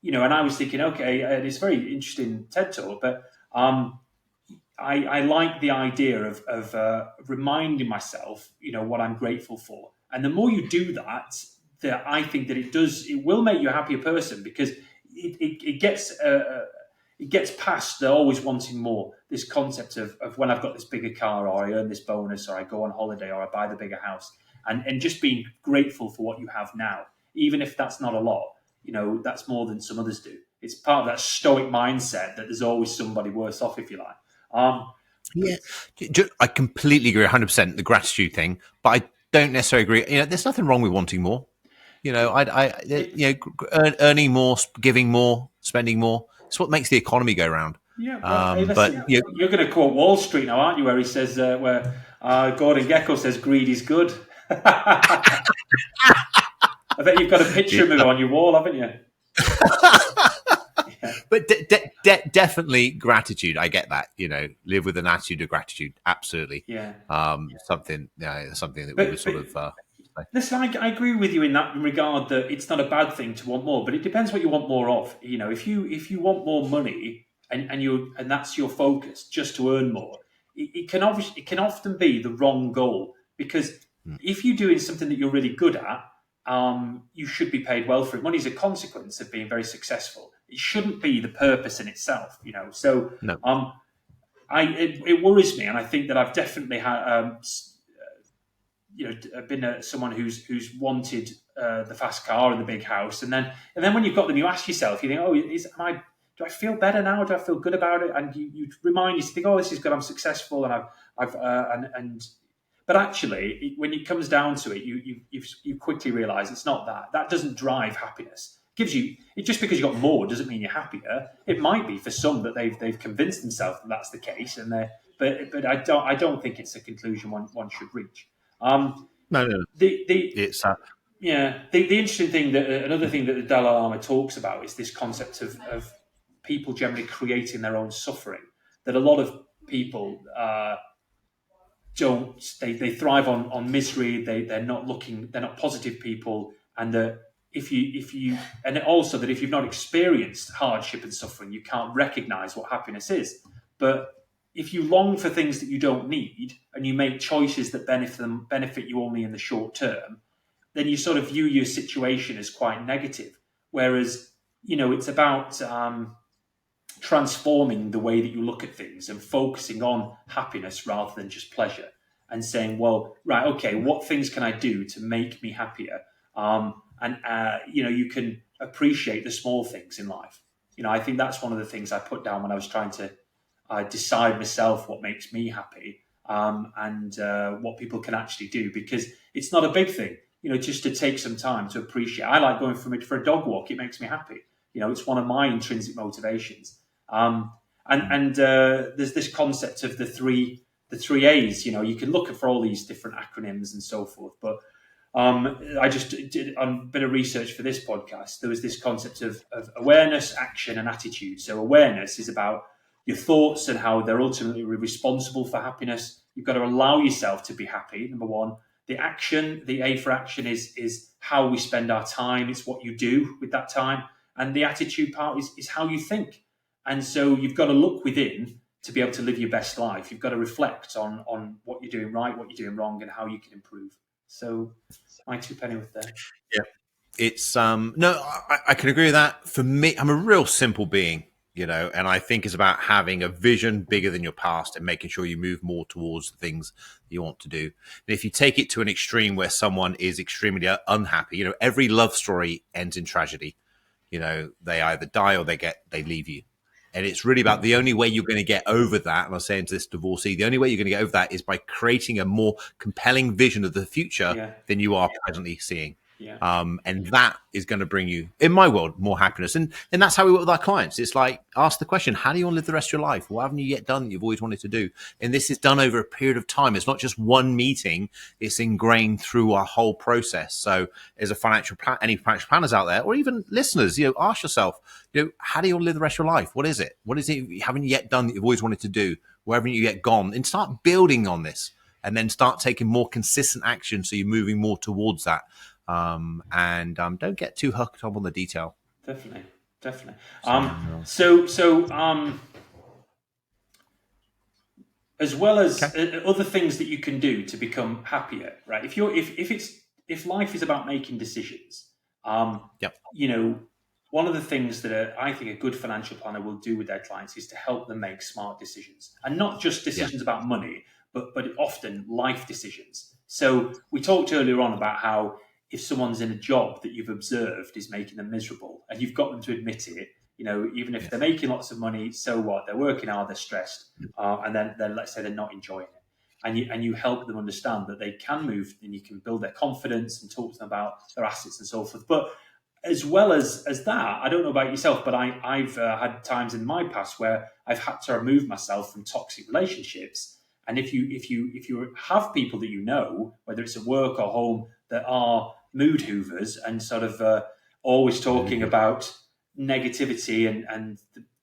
And I was thinking, okay, it's a very interesting TED talk, but I like the idea of reminding myself, what I'm grateful for. And the more you do that, I think that it will make you a happier person, because it gets past the always wanting more. This concept of when I've got this bigger car, or I earn this bonus, or I go on holiday, or I buy the bigger house, and just being grateful for what you have now, even if that's not a lot. That's more than some others do. It's part of that stoic mindset that there's always somebody worse off, if you like. I completely agree, 100%. The gratitude thing, but I don't necessarily agree. There's nothing wrong with wanting more. Earning more, giving more, spending more. It's what makes the economy go round. Yeah, but you're going to quote Wall Street now, aren't you? Where he says, where Gordon Gekko says, "Greed is good." I bet you've got a picture of him on your wall, haven't you? But definitely gratitude. I get that. Live with an attitude of gratitude. Absolutely. Yeah. Something that we would sort of. Listen, I agree with you in that regard, that it's not a bad thing to want more, but it depends what you want more of. If you want more money and that's your focus, just to earn more, it can often be the wrong goal, because if you're doing something that you're really good at, you should be paid well for it. Money is a consequence of being very successful. It shouldn't be the purpose in itself. So no. It worries me, and I think that I've definitely had. Been someone who's wanted the fast car and the big house, and then when you've got them, you ask yourself, you think, do I feel better now? Do I feel good about it? And you remind yourself, think, this is good. I'm successful, and but actually, when it comes down to it, you quickly realise it's not that. That doesn't drive happiness. Just because you got more doesn't mean you're happier. It might be for some that they've convinced themselves that that's the case, but I don't think it's a conclusion one should reach. No. It's the interesting thing, another thing that the Dalai Lama talks about is this concept of people generally creating their own suffering. That a lot of people they thrive on misery. They're not positive people, and that if you and also that if you've not experienced hardship and suffering, you can't recognize what happiness is. But if you long for things that you don't need and you make choices that benefit you only in the short term, then you sort of view your situation as quite negative. Whereas, it's about transforming the way that you look at things and focusing on happiness rather than just pleasure, and saying, well, right, okay, what things can I do to make me happier? You can appreciate the small things in life. I think that's one of the things I put down when I was trying to decide myself what makes me happy, and what people can actually do, because it's not a big thing, just to take some time to appreciate. I like going for a dog walk. It makes me happy. It's one of my intrinsic motivations. There's this concept of the three A's. You can look for all these different acronyms and so forth, but I just did a bit of research for this podcast. There was this concept of awareness, action, and attitude. So awareness is about your thoughts and how they're ultimately responsible for happiness. You've got to allow yourself to be happy, number one. The action, the A for action, is how we spend our time. It's what you do with that time. And the attitude part is how you think. And so you've got to look within to be able to live your best life. You've got to reflect on what you're doing right, what you're doing wrong, and how you can improve. So my two penny worth there. Yeah, it's no, I can agree with that. For me, I'm a real simple being, and I think it's about having a vision bigger than your past and making sure you move more towards the things you want to do. And if you take it to an extreme where someone is extremely unhappy, every love story ends in tragedy. They either die or they leave you. And it's really about the only way you're going to get over that. And I was saying to this divorcee, the only way you're going to get over that is by creating a more compelling vision of the future than you are presently seeing. Yeah. And that is going to bring you, in my world, more happiness. And that's how we work with our clients. It's like, ask the question, how do you want to live the rest of your life? What haven't you yet done that you've always wanted to do? And this is done over a period of time. It's not just one meeting. It's ingrained through our whole process. So as a any financial planners out there, or even listeners, ask yourself, how do you want to live the rest of your life? What is it? What is it you haven't yet done that you've always wanted to do? Where haven't you yet gone? And start building on this, and then start taking more consistent action. So you're moving more towards that. Don't get too hooked up on the detail. Definitely. As well as other things that you can do to become happier, right? If life is about making decisions, one of the things that I think a good financial planner will do with their clients is to help them make smart decisions, and not just decisions about money, but often life decisions. So we talked earlier on about how if someone's in a job that you've observed is making them miserable, and you've got them to admit it, even if they're making lots of money, so what? They're working hard, they're stressed, and then let's say they're not enjoying it. And you help them understand that they can move, and you can build their confidence and talk to them about their assets and so forth. But as well as that, I don't know about yourself, but I've had times in my past where I've had to remove myself from toxic relationships. And if you have people that whether it's at work or home, that are mood hoovers and sort of always talking about negativity and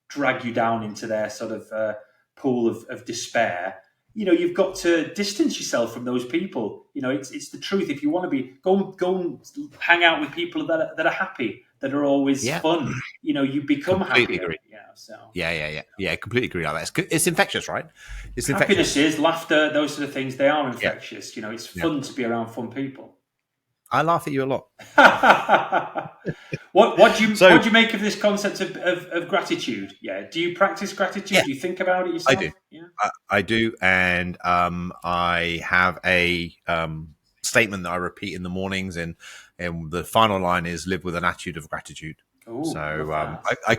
drag you down into their sort of pool of despair, you've got to distance yourself from those people. It's the truth. If you want to be, go and hang out with people that are happy, that are always fun. You become completely happier. agree. Yeah. Completely agree on that. It's infectious, right? It's Happiness is laughter, those sort of things. They are infectious. It's fun to be around fun people. I laugh at you a lot. What do you make of this concept of gratitude? Yeah, do you practice gratitude? Yeah. Do you think about it yourself? I do. Yeah, I do, and I have a statement that I repeat in the mornings, and the final line is "Live with an attitude of gratitude." Ooh, so I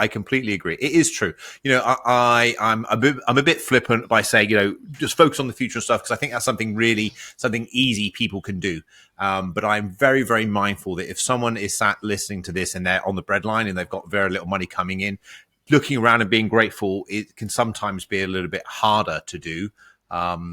completely agree. It is true. I'm a bit flippant by saying just focus on the future and stuff, because I think that's something easy people can do. But I'm very, very mindful that if someone is sat listening to this and they're on the breadline and they've got very little money coming in, looking around and being grateful, it can sometimes be a little bit harder to do.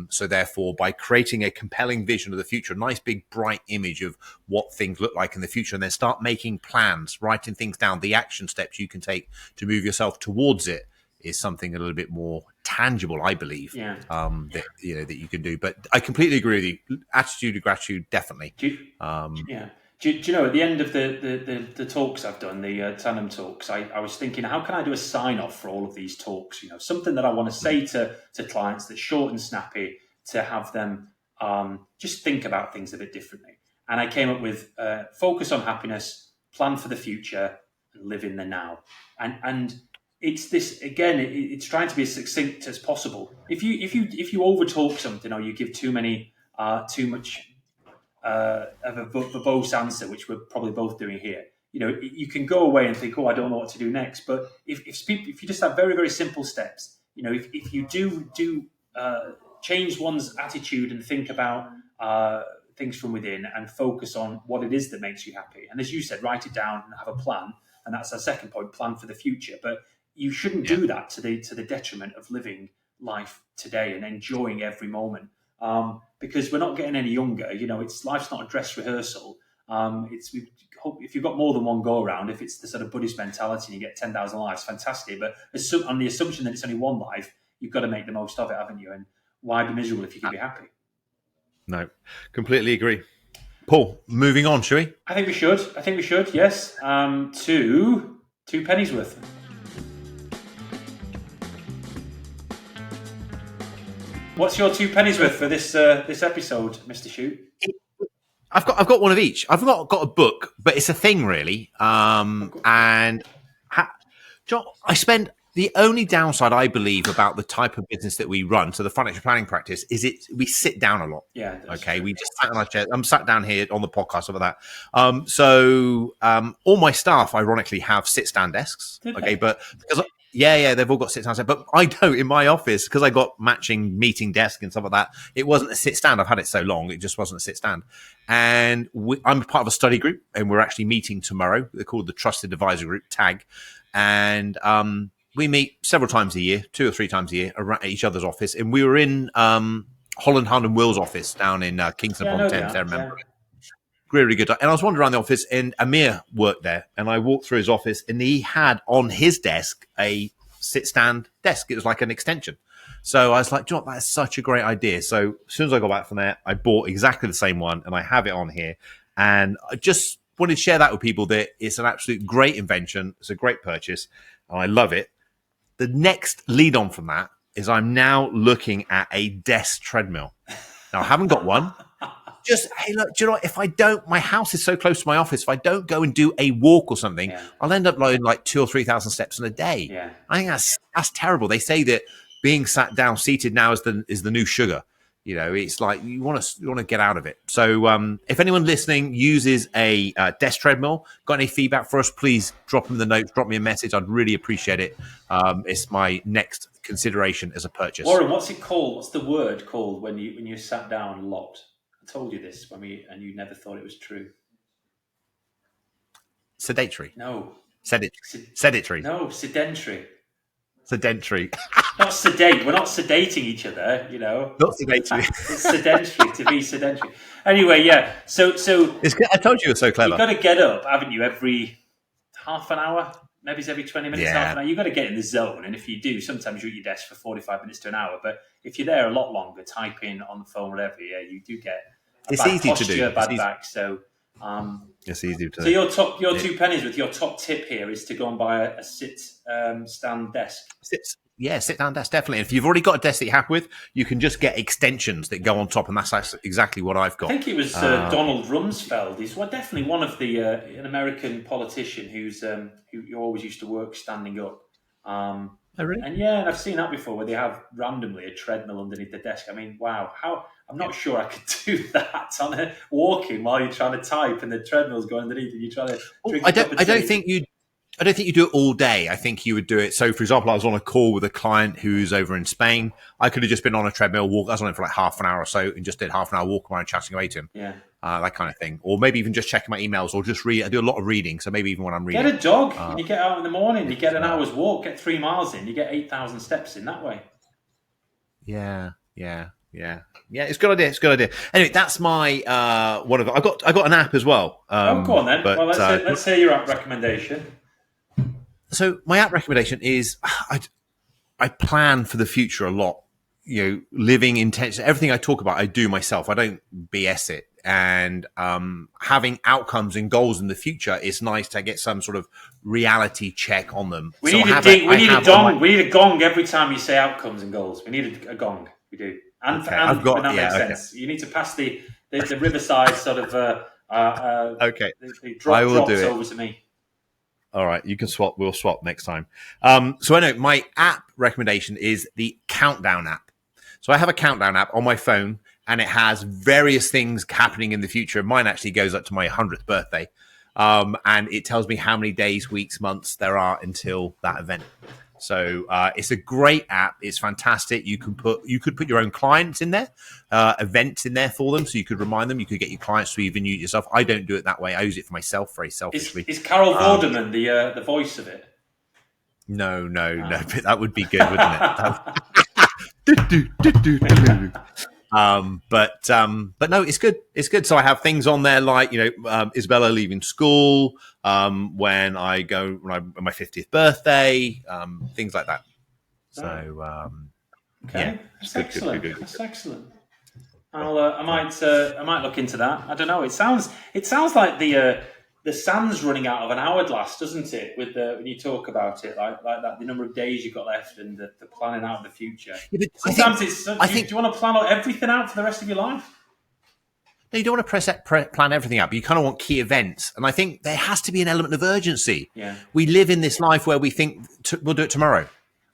So therefore, by creating a compelling vision of the future, a nice big bright image of what things look like in the future, and then start making plans, writing things down, the action steps you can take to move yourself towards it, is something a little bit more tangible, I believe. Yeah. That that you can do. But I completely agree with you. Attitude of gratitude, definitely. Yeah. Do you know, at the end of the talks I've done, the Tandem talks, I was thinking, how can I do a sign off for all of these talks? Something that I want to say to clients that's short and snappy, to have them just think about things a bit differently. And I came up with focus on happiness, plan for the future, and live in the now. And it's this again. It's trying to be as succinct as possible. If you overtalk something, or you give too much of a verbose answer, which we're probably both doing here, you can go away and think, oh, I don't know what to do next. But if you just have very, very simple steps, if you do change one's attitude and think about things from within and focus on what it is that makes you happy. And as you said, write it down and have a plan. And that's our second point, plan for the future. But you shouldn't do that to the detriment of living life today and enjoying every moment. Because we're not getting any younger. Life's not a dress rehearsal. If you've got more than one go around, if it's the sort of Buddhist mentality and you get 10,000 lives, fantastic. But on the assumption that it's only one life, you've got to make the most of it, haven't you? And why be miserable if you can be happy? No, completely agree. Paul, moving on, shall we? I think we should. Yes. To Pennies Worth. What's your 2 pennies worth for this episode, Mr. Shute? I've got one of each. I've not got a book, but it's a thing really. I spend the only downside I believe about the type of business that we run, so the financial planning practice, is we sit down a lot. Yeah. Okay. True. We just sat in our chair. I'm sat down here on the podcast over that. So all my staff, ironically, have sit-stand desks. Okay, but because they've all got sit-stand desks. But I don't in my office, because I got matching meeting desk and stuff like that. It wasn't a sit-stand. I've had it so long, it just wasn't a sit-stand. And I'm part of a study group, and we're actually meeting tomorrow. They're called the Trusted Advisor Group, TAG, and we meet several times a year, 2 or 3 times a year, at each other's office. And we were in Holland, Hunt and Will's office down in Kingston upon Thames. I remember. Yeah. Really good. And I was wandering around the office, and Amir worked there. And I walked through his office, and he had on his desk a sit-stand desk. It was like an extension. So I was like, do you know what? That's such a great idea. So as soon as I got back from there, I bought exactly the same one, and I have it on here. And I just wanted to share that with people, that it's an absolute great invention. It's a great purchase, and I love it. The next lead on from that is I'm now looking at a desk treadmill. Now, I haven't got one. Just, hey, look, do you know what? If I don't, my house is so close to my office. If I don't go and do a walk or something, I'll end up loading like 2,000 or 3,000 steps in a day. Yeah. I think that's terrible. They say that being seated now is the new sugar. It's like you want to get out of it. So if anyone listening uses a desk treadmill, got any feedback for us, please drop them the notes, drop me a message. I'd really appreciate it. It's my next consideration as a purchase. Warren, what's it called? What's the word called when you sat down a lot? I told you this and you never thought it was true. Sedentary. No. Sedentary. No, sedentary. Sedentary. Not sedate. We're not sedating each other, Not sedating. It's sedentary, to be sedentary. Anyway, yeah. So I told you, you're so clever. You've got to get up, haven't you, every half an hour? Maybe it's every 20 minutes, half an hour. You've got to get in the zone. And if you do, sometimes you're at your desk for 45 minutes to an hour. But if you're there a lot longer, typing on the phone, whatever, you do get a bad posture, bad back. So it's easy to. So your 2 pennies with your top tip here is to go and buy a sit-stand desk. Sit-down desk, definitely. If you've already got a desk that you're happy with, you can just get extensions that go on top, and that's exactly what I've got. I think it was Donald Rumsfeld. He's definitely one of the an American politician who always used to work standing up. Oh, really? And and I've seen that before, where they have randomly a treadmill underneath the desk. I mean, wow, I'm not sure I could do that on walking while you're trying to type and the treadmill's going underneath and you're trying to drink I don't think you do it all day. I think you would do it. So, for example, I was on a call with a client who's over in Spain. I could have just been on a treadmill walk. I was on it for like half an hour or so and just did half an hour walk around chatting away to him. Yeah. That kind of thing. Or maybe even just checking my emails or just read. I do a lot of reading. So maybe even when I'm reading. Get a dog. You get out in the morning. You get an hour's walk. Get 3 miles in. You get 8,000 steps in that way. Yeah. It's a good idea. Anyway, that's my one of. I got an app as well. Go on then. Well, let's hear your app recommendation. So my app recommendation is I plan for the future a lot. Living intention. Everything I talk about, I do myself. I don't BS it. And having outcomes and goals in the future, it's nice to get some sort of reality check on them. We need a gong. We need a gong every time you say outcomes and goals. We need a gong. We do. And that makes sense. You need to pass the Riverside sort of okay. The drops over to me. All right, you can swap. We'll swap next time. So I know my app recommendation is the Countdown app. So I have a Countdown app on my phone, and it has various things happening in the future. Mine actually goes up to my 100th birthday, and it tells me how many days, weeks, months there are until that event. So it's a great app. It's fantastic. You could put your own clients in there, events in there for them, so you could remind them. You could get your clients to even use it yourself. I don't do it that way. I use it for myself, very selfishly. Is Carol Vorderman the voice of it? No. But that would be good, wouldn't it? But no, it's good. It's good. So I have things on there like, Isabella leaving school, when I go on my 50th birthday, things like that. So, okay. That's excellent. That's excellent. I might look into that. I don't know. It sounds like the sand's running out of an hourglass, doesn't it? With when you talk about it, like that, the number of days you've got left and the planning out of the future. Yeah, sometimes do you want to plan everything out for the rest of your life? No, you don't want to plan everything out, but you kind of want key events. And I think there has to be an element of urgency. Yeah. We live in this life where we think we'll do it tomorrow.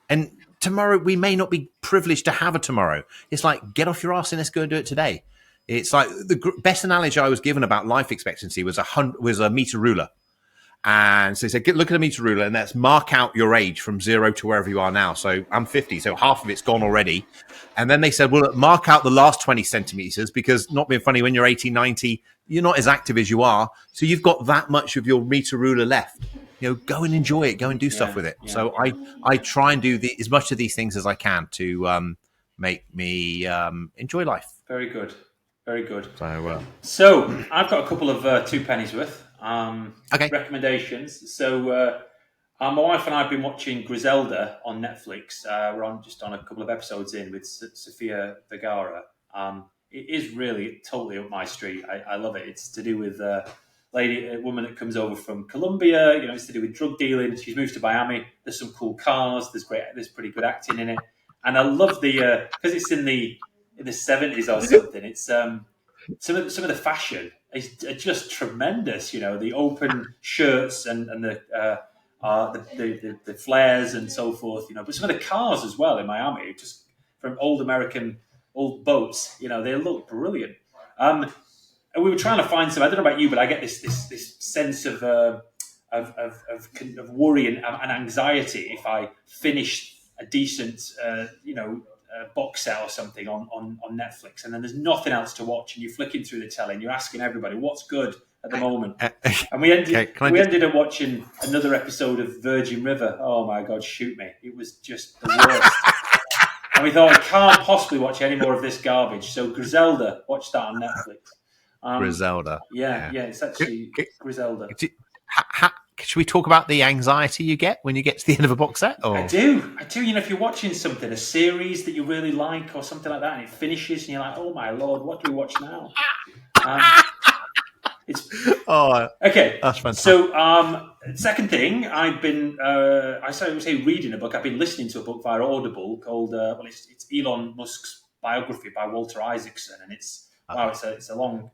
And tomorrow, we may not be privileged to have a tomorrow. It's like, get off your ass and let's go and do it today. It's like the best analogy I was given about life expectancy was a meter ruler. And so they said, look at a meter ruler and let's mark out your age from 0 to wherever you are now. So I'm 50, so half of it's gone already. And then they said, well, mark out the last 20 centimeters because, not being funny, when you're 80, 90, you're not as active as you are. So you've got that much of your meter ruler left. Go and enjoy it. Go and do stuff with it. Yeah. So I try and do as much of these things as I can to make me enjoy life. Very good. Very good. So I've got a couple of 2 pennies worth recommendations. So my wife and I have been watching Griselda on Netflix. We're on a couple of episodes in with Sofia Vergara. It is really totally up my street. I love it. It's to do with a woman that comes over from Colombia. It's to do with drug dealing. She's moved to Miami. There's some cool cars. There's pretty good acting in it, and I love because it's in the 70s or something. It's some of the fashion is just tremendous. The open shirts and the flares and so forth. But some of the cars as well in Miami, just from old boats. They look brilliant. And we were trying to find some. I don't know about you, but I get this sense of worry and anxiety if I finish a decent box set or something on Netflix, and then there's nothing else to watch, and you're flicking through the telly and you're asking everybody what's good at the moment. And we ended up watching another episode of Virgin River. Oh my God, shoot me! It was just the worst. And we thought, I can't possibly watch any more of this garbage. So Griselda, watch that on Netflix. Griselda. Yeah, it's actually Griselda. Should we talk about the anxiety you get when you get to the end of a box set? Or? I do. If you're watching something, a series that you really like or something like that, and it finishes, and you're like, "Oh my Lord, what do we watch now?" Okay. That's fantastic. So, second thing, I've been I say reading a book. I've been listening to a book via Audible called it's Elon Musk's biography by Walter Isaacson, and it's a long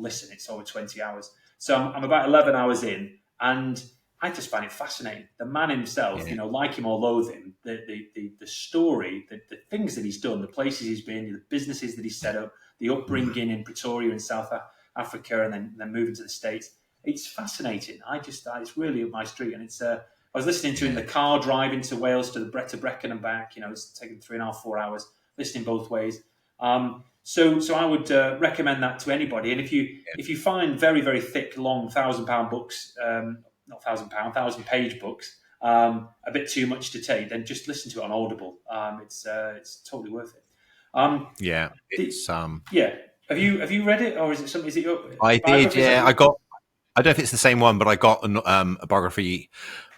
listen. It's over 20 hours. So I'm about 11 hours in. And I just find it fascinating. The man himself, like him or loathe him, the story, the things that he's done, the places he's been, the businesses that he's set up, the upbringing in Pretoria in South Africa, and then moving to the States. It's fascinating. It's really up my street. And I was listening to it in the car driving to Wales to Brecon and back. It's taking 3.5, 4 hours, listening both ways. So I would recommend that to anybody. And if you find very, very thick, long 1,000-pound books, not 1,000-page books, a bit too much to take, then just listen to it on Audible. It's totally worth it. It's Have you read it, or is it something? Is it your? I did. Yeah, I got. I don't know if it's the same one, but I got a biography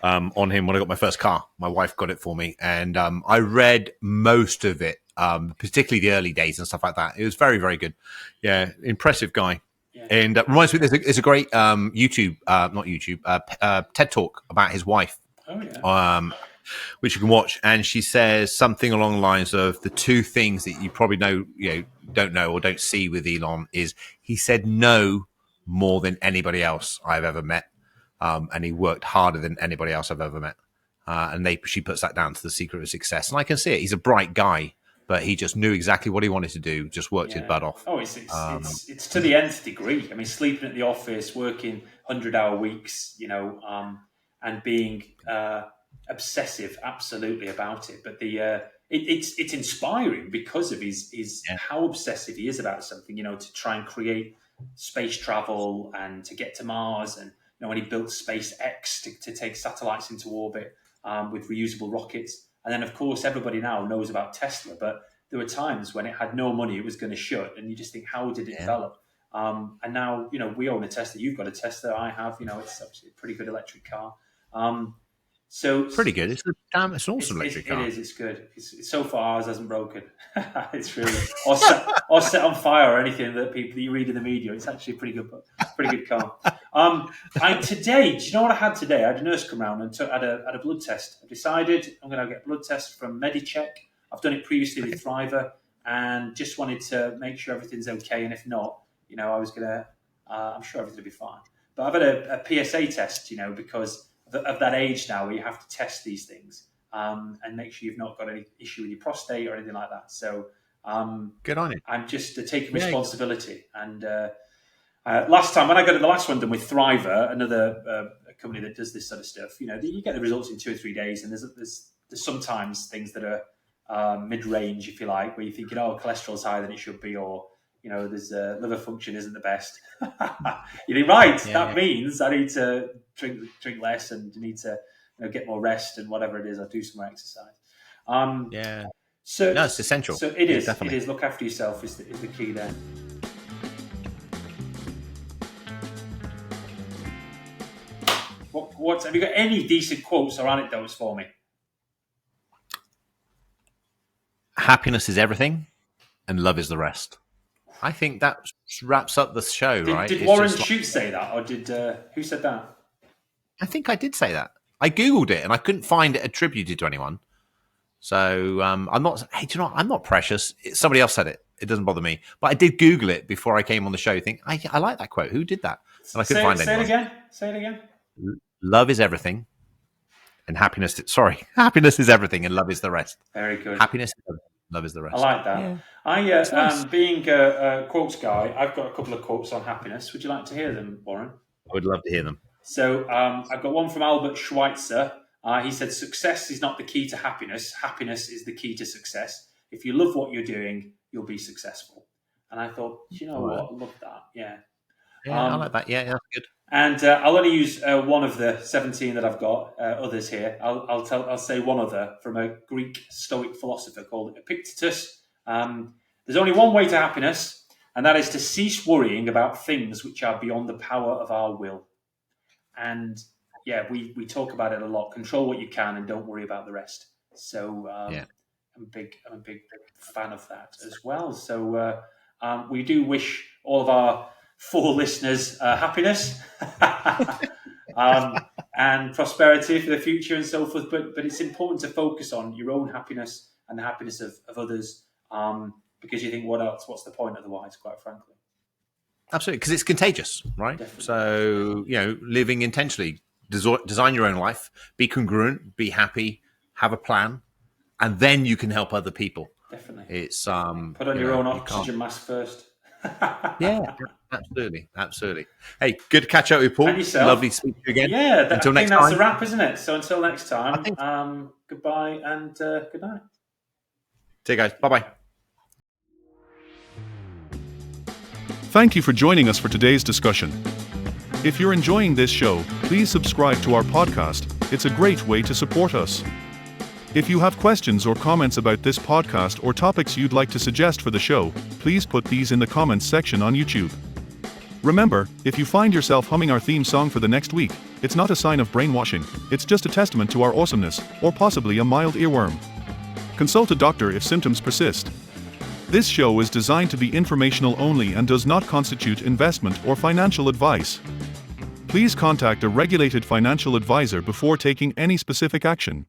on him when I got my first car. My wife got it for me, and I read most of it, particularly the early days and stuff like that. It was very, very good. Yeah, impressive guy. Yeah. And reminds me, there's a great TED Talk about his wife. Oh, yeah. Which you can watch, and she says something along the lines of the two things that you probably don't know or don't see with Elon is he said no more than anybody else I've ever met, and he worked harder than anybody else I've ever met, and she puts that down to the secret of success, and I can see it. He's a bright guy, but he just knew exactly what he wanted to do, just worked his butt off. Oh, it's to the nth degree. I mean, sleeping at the office, working 100-hour weeks, and being obsessive absolutely about it, but it's inspiring because of his how obsessive he is about something, to try and create space travel and to get to Mars, and when he built SpaceX to take satellites into orbit with reusable rockets. And then of course everybody now knows about Tesla, but there were times when it had no money, it was going to shut, and you just think, how did it develop? And now we own a Tesla, you've got a Tesla, I have, it's actually a pretty good electric car. So pretty good. It's an awesome electric car. It is. It's good. It's so far ours hasn't broken. It's really or set on fire or anything that you read in the media. It's actually a pretty good car. Today, do you know what I had today? I had a nurse come around and had a blood test. I decided I'm going to get a blood test from Medicheck. I've done it previously with Thriver, and just wanted to make sure everything's okay. And if not, I was gonna. I'm sure everything will be fine. But I've had a PSA test, because of that age now where you have to test these things and make sure you've not got any issue with your prostate or anything like that. So good on it. I'm just taking responsibility. And last time when I got the last one done with Thriver, another company that does this sort of stuff, you get the results in 2 or 3 days, and there's sometimes things that are mid-range, if you like, where you're thinking, cholesterol's higher than it should be, or there's liver function isn't the best. You think, right? That means I need to drink less, and need to get more rest, and whatever it is, I'll do some more exercise. So no, it's essential. So it is. Definitely. It is. Look after yourself is the key there. What have you got? Any decent quotes or anecdotes for me? Happiness is everything, and love is the rest. I think that wraps up the show, right? Did Warren Shute say that, or did who said that? I think I did say that. I googled it and I couldn't find it attributed to anyone. So I'm not. Hey, do you know what? I'm not precious. Somebody else said it. It doesn't bother me. But I did Google it before I came on the show. Think I like that quote. Who did that? And I couldn't find anyone. Say it again. Love is everything, and happiness. Happiness is everything, and love is the rest. Very good. Happiness. Love is the rest. I like that. Yeah. Nice. Being a quotes guy, I've got a couple of quotes on happiness. Would you like to hear them, Warren? I would love to hear them. So I've got one from Albert Schweitzer. He said, "Success is not the key to happiness. Happiness is the key to success. If you love what you're doing, you'll be successful." And I thought, what? I love that. Yeah. I like that. Yeah, that's good. And I'll only use one of the 17 that I've got. Others here. I'll say one other from a Greek Stoic philosopher called Epictetus. There's only one way to happiness, and that is to cease worrying about things which are beyond the power of our will. And we talk about it a lot. Control what you can, and don't worry about the rest. So I'm a big fan of that as well. So we do wish all of our 4 listeners happiness and prosperity for the future and so forth. But it's important to focus on your own happiness and the happiness of others, because you think, what else? What's the point otherwise, quite frankly? Absolutely, because it's contagious, right? Definitely. So, living intentionally, design your own life, be congruent, be happy, have a plan, and then you can help other people. Definitely. It's put on your own oxygen mask first. Yeah, absolutely. Hey, good to catch up with Paul. And yourself. Lovely to speak to you again. Yeah, until next time. That's a wrap, isn't it? So until next time, goodbye and good night. See you guys. Bye-bye. Thank you for joining us for today's discussion. If you're enjoying this show, please subscribe to our podcast. It's a great way to support us. If you have questions or comments about this podcast or topics you'd like to suggest for the show, please put these in the comments section on YouTube. Remember, if you find yourself humming our theme song for the next week, it's not a sign of brainwashing, it's just a testament to our awesomeness, or possibly a mild earworm. Consult a doctor if symptoms persist. This show is designed to be informational only and does not constitute investment or financial advice. Please contact a regulated financial advisor before taking any specific action.